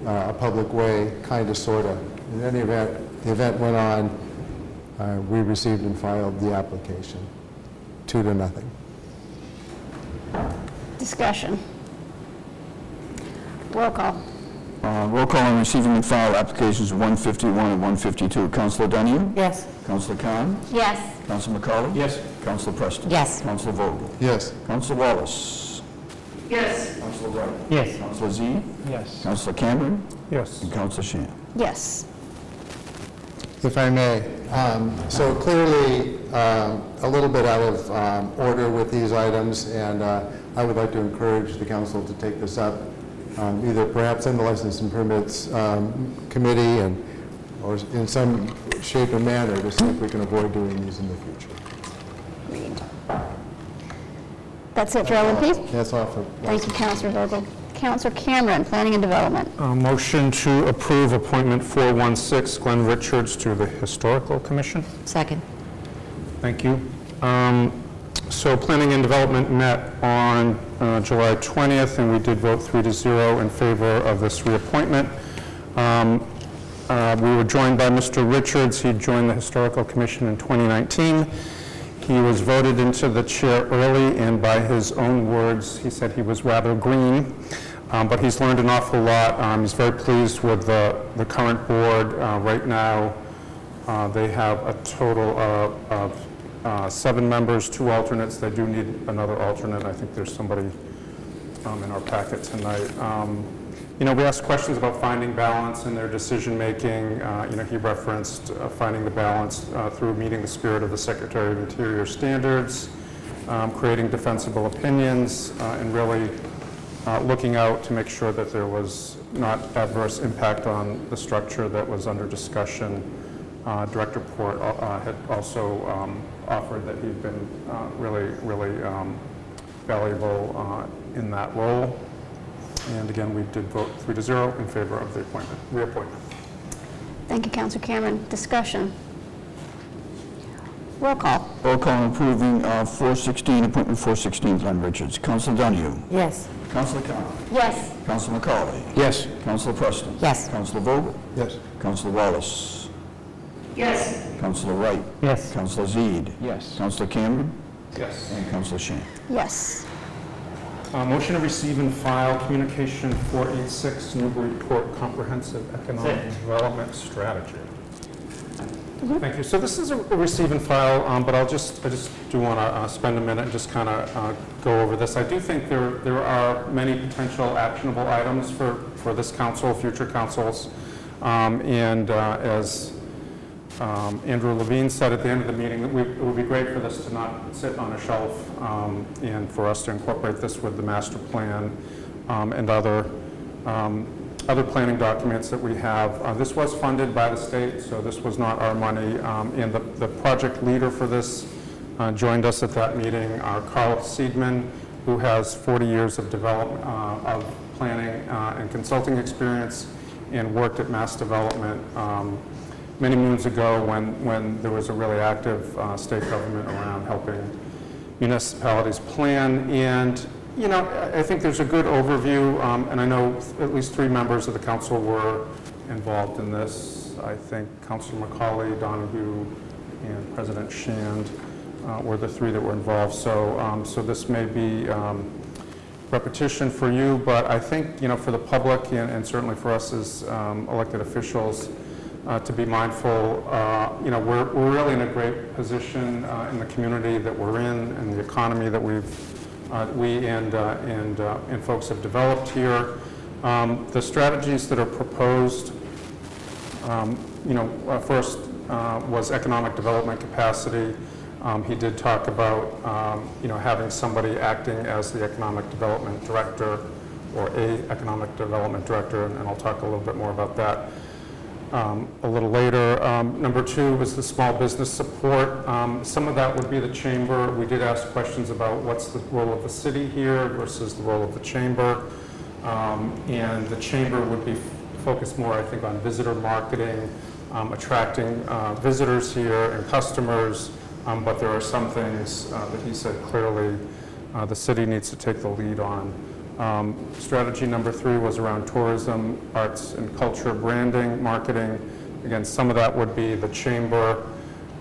a public way, kind of, sort of. In any event, the event went on, we received and filed the application, 2-0. Discussion. Roll call. Roll call on receiving and file applications 151 and 152. Councilor Donahue? Yes. Councilor Khan? Yes. Councilor McCauley? Yes. Councilor Preston? Yes. Councilor Vogel? Yes. Councilor Wallace? Yes. Councilor Wright? Yes. Councilor Z? Yes. Councilor Cameron? Yes. And Councilor Shan. Yes. If I may, so clearly a little bit out of order with these items, and I would like to encourage the council to take this up, either perhaps in the License and Permits Committee or in some shape or manner to see if we can avoid doing these in the future. Agreed. That's it, Gerald and Pete? That's all for... Thank you, Councilor Vogel. Councilor Cameron, Planning and Development. Motion to approve appointment 416 Glenn Richards to the Historical Commission. Second. Thank you. So Planning and Development met on July 20th, and we did vote 3-0 in favor of this reappointment. We were joined by Mr. Richards. He joined the Historical Commission in 2019. He was voted into the chair early, and by his own words, he said he was rather green, but he's learned an awful lot. He's very pleased with the current board. Right now, they have a total of 7 members, 2 alternates. They do need another alternate. I think there's somebody in our packet tonight. We asked questions about finding balance in their decision-making. He referenced finding the balance through meeting the spirit of the Secretary of Interior standards, creating defensible opinions, and really looking out to make sure that there was not adverse impact on the structure that was under discussion. Director Port had also offered that he'd been really valuable in that role. And again, we did vote 3-0 in favor of the reappointment. Thank you, Councilor Cameron. Discussion. Roll call. Roll call on approving appointment 416 Glenn Richards. Councilor Donahue? Yes. Councilor Khan? Yes. Councilor McCauley? Yes. Councilor Preston? Yes. Councilor Vogel? Yes. Councilor Wallace? Yes. Councilor Wright? Yes. Councilor Zede? Yes. Councilor Cameron? Yes. And Councilor Shan. Yes. Motion to receive and file Communication 486 Newburyport Comprehensive Economic Development Strategy. Thank you. So this is a receive and file, but I just do want to spend a minute and just kind of go over this. I do think there are many potential actionable items for this council, future councils, and as Andrew Levine said at the end of the meeting, that it would be great for this to not sit on a shelf and for us to incorporate this with the master plan and other planning documents that we have. This was funded by the state, so this was not our money. And the project leader for this joined us at that meeting, Carl Seidman, who has 40 years of development, of planning and consulting experience, and worked at Mass Development many moons ago when there was a really active state government around helping municipalities plan. And I think there's a good overview, and I know at least 3 members of the council were involved in this. I think Councilor McCauley, Donahue, and President Shand were the 3 that were involved. So this may be repetition for you, but I think for the public and certainly for us as elected officials, to be mindful. We're really in a great position in the community that we're in and the economy that we and folks have developed here. The strategies that are proposed, first was economic development capacity. He did talk about, having somebody acting as the economic development director or a economic development director, and I'll talk a little bit more about that a little later. Number two was the small business support. Some of that would be the chamber. We did ask questions about what's the role of the city here versus the role of the chamber. And the chamber would be focused more, I think, on visitor marketing, attracting visitors here and customers, but there are some things that he said clearly the city needs to take the lead on. Strategy number three was around tourism, arts and culture, branding, marketing. Again, some of that would be the chamber.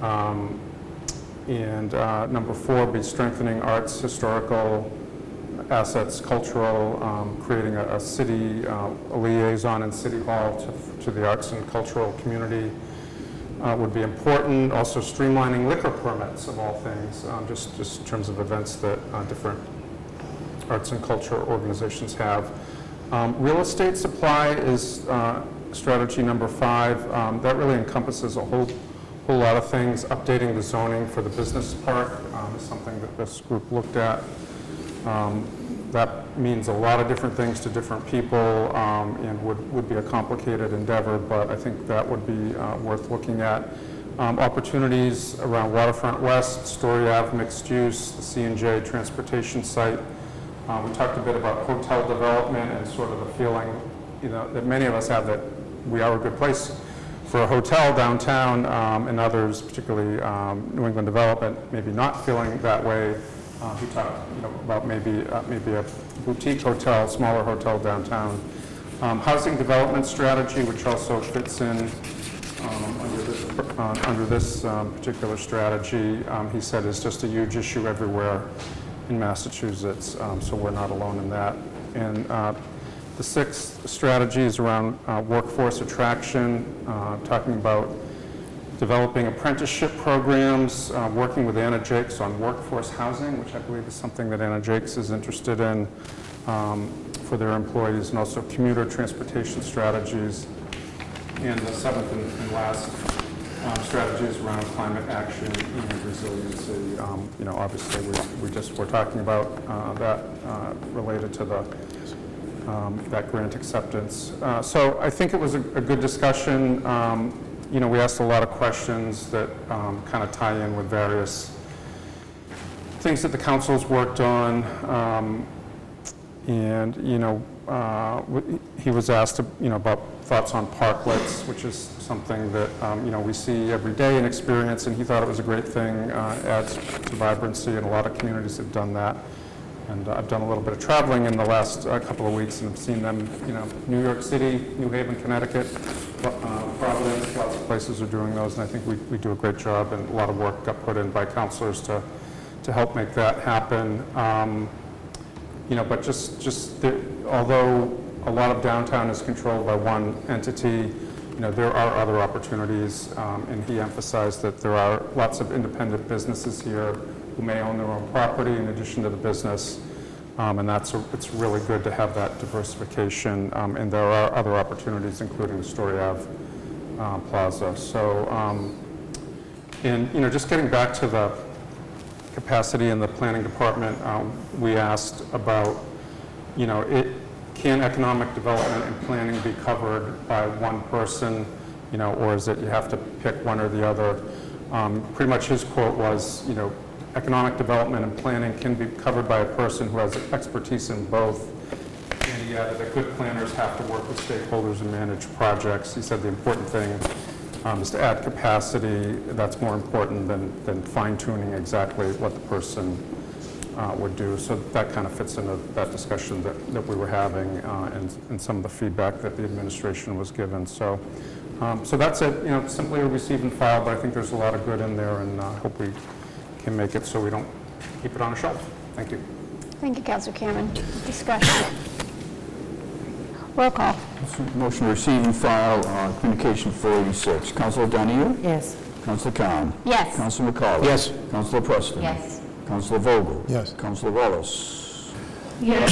And number four would be strengthening arts, historical assets, cultural, creating a city a liaison in City Hall to the arts and cultural community would be important. Also streamlining liquor permits of all things, just in terms of events that different arts and culture organizations have. Real estate supply is strategy number five. That really encompasses a whole lot of things. Updating the zoning for the business park is something that this group looked at. That means a lot of different things to different people and would be a complicated endeavor, but I think that would be worth looking at. Opportunities around Waterfront West, Story Ave, mixed use, the C&J transportation site. We talked a bit about hotel development and sort of the feeling, that many of us have that we are a good place for a hotel downtown, and others, particularly New England Development, maybe not feeling that way. He talked, about maybe a boutique hotel, smaller hotel downtown. Housing development strategy, which also fits in under this particular strategy, he said is just a huge issue everywhere in Massachusetts, so we're not alone in that. And the sixth strategy is around workforce attraction, talking about developing apprenticeship programs, working with Anna Jakes on workforce housing, which I believe is something that Anna Jakes is interested in for their employees, and also commuter transportation strategies. And the seventh and last strategies around climate action and resiliency. Obviously we're talking about that related to the that grant acceptance. So I think it was a good discussion. We asked a lot of questions that kind of tie in with various things that the council's worked on. He was asked, about thoughts on parklets, which is something that, we see every day and experience, and he thought it was a great thing, adds to vibrancy, and a lot of communities have done that. And I've done a little bit of traveling in the last couple of weeks and have seen them, New York City, New Haven, Connecticut, Providence, lots of places are doing those, and I think we do a great job, and a lot of work got put in by councilors to help make that happen. But although a lot of downtown is controlled by one entity, there are other opportunities, and he emphasized that there are lots of independent businesses here who may own their own property in addition to the business, and it's really good to have that diversification, and there are other opportunities, including the Story Ave Plaza. So, just getting back to the capacity in the planning department, we asked about, can economic development and planning be covered by one person, or is it you have to pick one or the other? Pretty much his quote was, economic development and planning can be covered by a person who has expertise in both. And he added that good planners have to work with stakeholders and manage projects. He said the important thing is to add capacity. That's more important than fine-tuning exactly what the person would do. So that kind of fits into that discussion that we were having and some of the feedback that the administration was given. So that's it. Simply a receive and file, but I think there's a lot of good in there, and I hope we can make it so we don't keep it on a shelf. Thank you. Thank you, Councilor Cameron. Discussion. Roll call. Motion to receive and file Communication 486. Councilor Donahue? Yes. Councilor Khan? Yes. Councilor McCauley? Yes. Councilor Preston? Yes. Councilor Vogel? Yes. Councilor Wallace? Yes.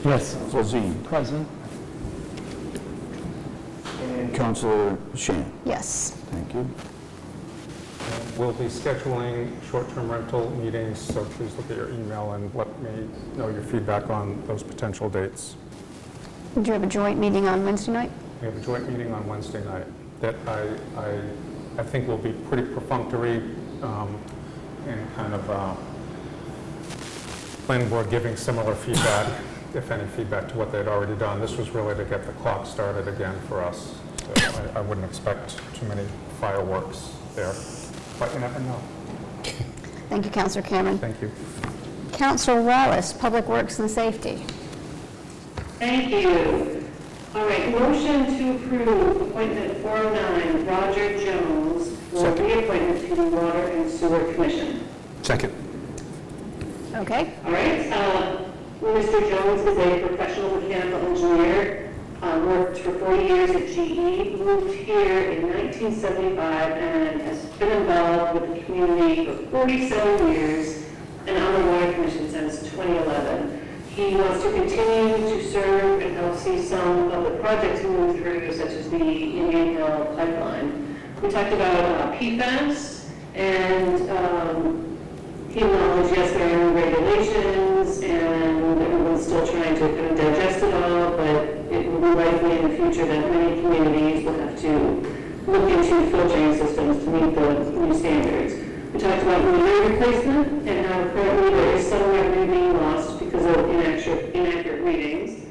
Yes. Councilor Z? Present. And Councilor Shan? Yes. Thank you. We'll be scheduling short-term rental meetings, so please look at your email and let me know your feedback on those potential dates. Do you have a joint meeting on Wednesday night? We have a joint meeting on Wednesday night that I think will be pretty perfunctory and kind of planning board giving similar feedback, if any feedback, to what they'd already done. This was really to get the clock started again for us. So I wouldn't expect too many fireworks there, but you never know. Thank you, Councilor Cameron. Thank you. Councilor Wallace, Public Works and Safety. Thank you. All right, motion to approve appointment 409, Roger Jones, for reappointment to the Water and Sewer Commission. Second. Okay. All right, Mr. Jones is a professional mechanical engineer, worked for 40 years at GE, moved here in 1975, and has been involved with the community for 47 years, and on the Water Commission since 2011. He wants to continue to serve and help see some of the projects move through, such as the Indian Hill pipeline. We talked about PFAS, and he acknowledged, yes, there are new regulations, and everyone's still trying to kind of digest it all, but it will be likely in the future that many communities will have to look into filtering systems to meet the new standards. We talked about meter replacement and how currently there is some revenue being lost because of inaccurate readings,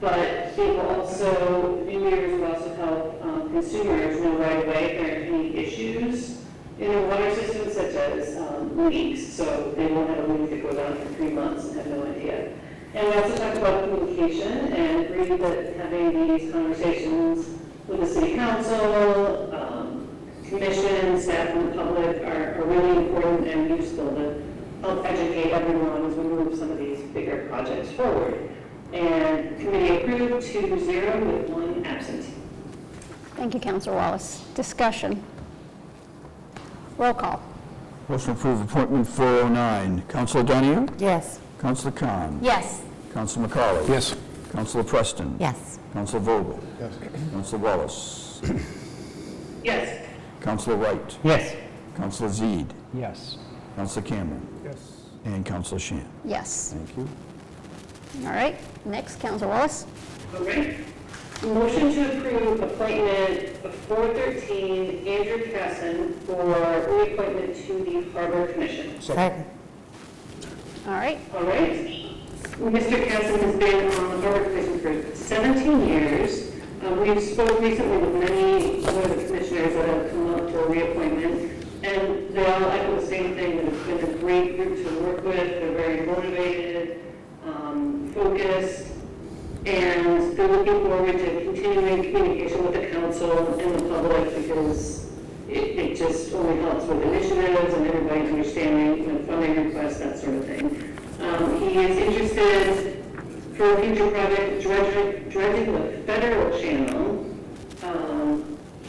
but it will also, new meters will also help consumers know right away if there are any issues in a water system, such as leaks, so they won't have a leak that goes on for 3 months and have no idea. And we also talked about communication and agreed that having these conversations with the city council, commission, staff, and the public are really important and useful to help educate everyone as we move some of these bigger projects forward. And committee approved 2-0 with 1 absent. Thank you, Councilor Wallace. Discussion. Roll call. Motion to approve appointment 409. Councilor Donahue? Yes. Councilor Khan? Yes. Councilor McCauley? Yes. Councilor Preston? Yes. Councilor Vogel? Yes. Councilor Wallace? Yes. Councilor Wright? Yes. Councilor Zede? Yes. Councilor Cameron? Yes. And Councilor Shan? Yes. Thank you. All right. Next, Councilor Wallace. All right. Motion to approve appointment of 413 Andrew Casson for reappointment to the Harbor Commission. Second. All right. All right. Mr. Casson has been on the Harbor Commission for 17 years. We've spoken recently with many of the commissioners that have come up for reappointment, and they all echo the same thing, that it's been a great group to work with. They're very motivated, focused, and they're looking forward to continuing communication with the council and the public, because it just only helps with initiatives and everybody understanding, funding requests, that sort of thing. He is interested for a future project, dredging the federal channel.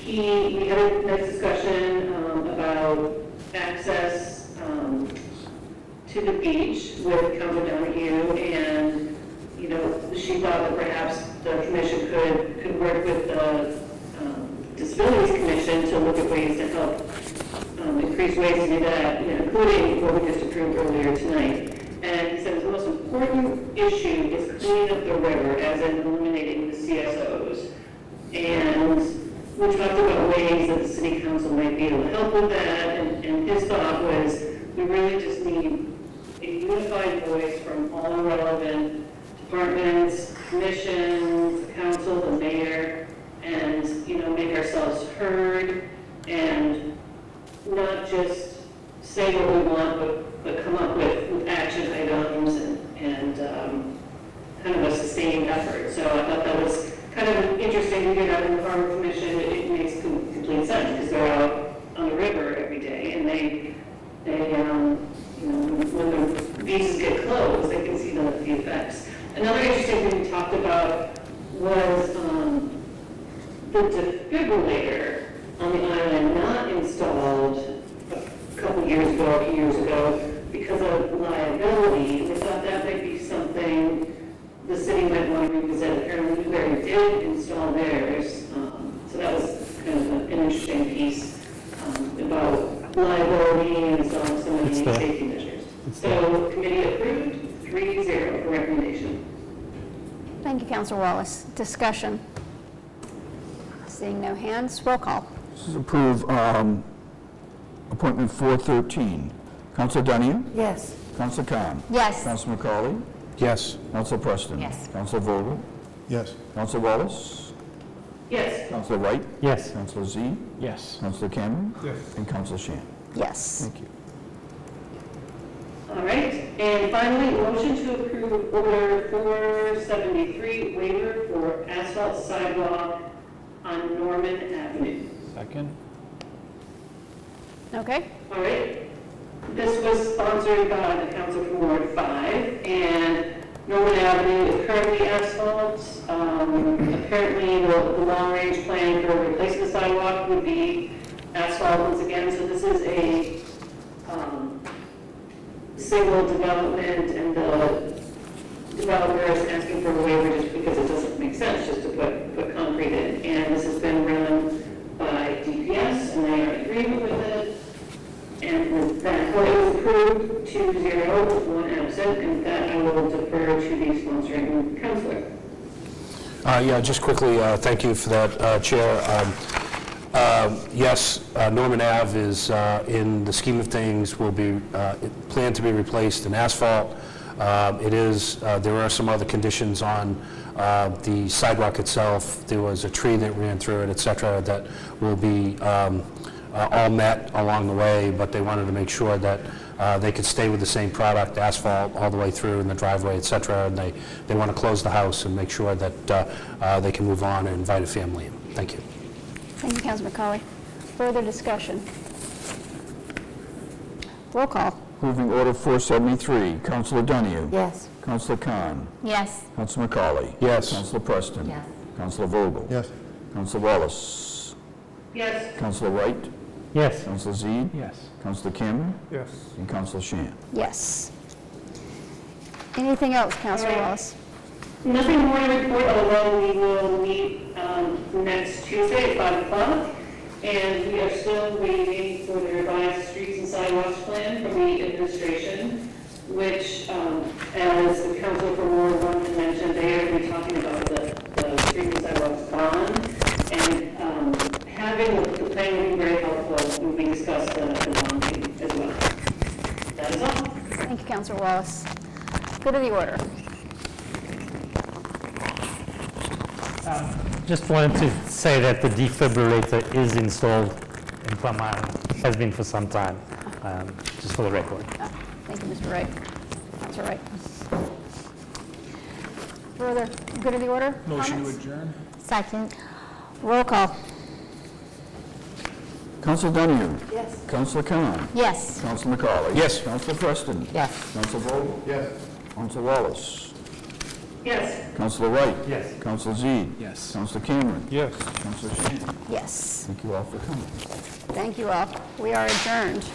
We had a nice discussion about access to the beach with Councilor Donahue, and she thought that perhaps the commission could work with the Disabilities Commission to look at ways to help increase ways to do that, including what we just approved earlier tonight. And he said the most important issue is cleaning up the river, as in eliminating the CSOs. And we talked about ways that the city council might be able to help with that, and his thought was we really just need a unified voice from all relevant departments, commissions, the council, the mayor, and make ourselves heard, and not just say what we want, but come up with action items and kind of a sustained effort. So I thought that was kind of interesting to hear that in the Harbor Commission. It makes complete sense, because they're out on the river every day, and they when the beaches get closed, they can see the effects. Another interesting thing we talked about was the defibrillator on the island not installed a couple years ago, a few years ago, because of liability. We thought that might be something the city might want to revisit. Apparently Newbury did install theirs, so that was kind of an interesting piece about liability and installing so many safety measures. So committee approved, 3-0 for recommendation. Thank you, Councilor Wallace. Discussion. Seeing no hands, roll call. This is approve appointment 413. Councilor Dunning? Yes. Councilor Khan? Yes. Councilor McCauley? Yes. Councilor Preston? Yes. Councilor Vogel? Yes. Councilor Wallace? Yes. Councilor Wright? Yes. Councilor Z? Yes. Councilor Cameron? Yes. And Councilor Shan. Yes. Thank you. All right, and finally, motion to approve order 473, waiver for asphalt sidewalk on Norman Avenue. Second? Okay. All right, this was sponsored by the council from Ward 5, and Norman Avenue is currently asphalt. Apparently, the long-range plan for replacing the sidewalk would be asphalt once again, so this is a single development, and the developer is asking for a waiver just because it doesn't make sense just to put concrete in. And this has been run by DPS, and they are in agreement with it. And with that, well, it was approved 2-0, 1 absent, and that I will defer to the sponsoring councilor. Yeah, just quickly, thank you for that, Chair. Yes, Norman Ave is, in the scheme of things, will be planned to be replaced in asphalt. It is, there are some other conditions on the sidewalk itself. There was a tree that ran through it, et cetera, that will be all met along the way, but they wanted to make sure that they could stay with the same product, asphalt, all the way through in the driveway, et cetera, and they want to close the house and make sure that they can move on and invite a family in. Thank you. Thank you, Councilor McCauley. Further discussion. Roll call. Approving order 473. Councilor Dunning? Yes. Councilor Khan? Yes. Councilor McCauley? Yes. Councilor Preston? Yes. Councilor Vogel? Yes. Councilor Wallace? Yes. Councilor Wright? Yes. Councilor Z? Yes. Councilor Cameron? Yes. And Councilor Shan. Yes. Anything else, Councilor All right. Wallace? Nothing more to report, although we will meet next Tuesday at 5 o'clock. And we are still waiting for the revised streets and sidewalks plan from the administration, which, as the council for Ward 1 mentioned, they are going to be talking about the streets and sidewalks bond. And having the plan would be very helpful when we discuss the bonding as well. That is all. Thank you, Councilor Wallace. Good of the order. Just wanted to say that the defibrillator is installed in Plum Island, has been for some time, just for the record. Thank you, Mr. Wright. Councilor Wright. Further, good of the order? Motion to Comments? adjourn? Second. Roll call. Councilor Dunning? Yes. Councilor Khan? Yes. Councilor McCauley? Yes. Councilor Preston? Yes. Councilor Vogel? Yes. Councilor Wallace? Yes. Councilor Wright? Yes. Councilor Z? Yes. Councilor Cameron? Yes. Councilor Shan. Yes. Thank you all for coming. Thank you all. We are adjourned.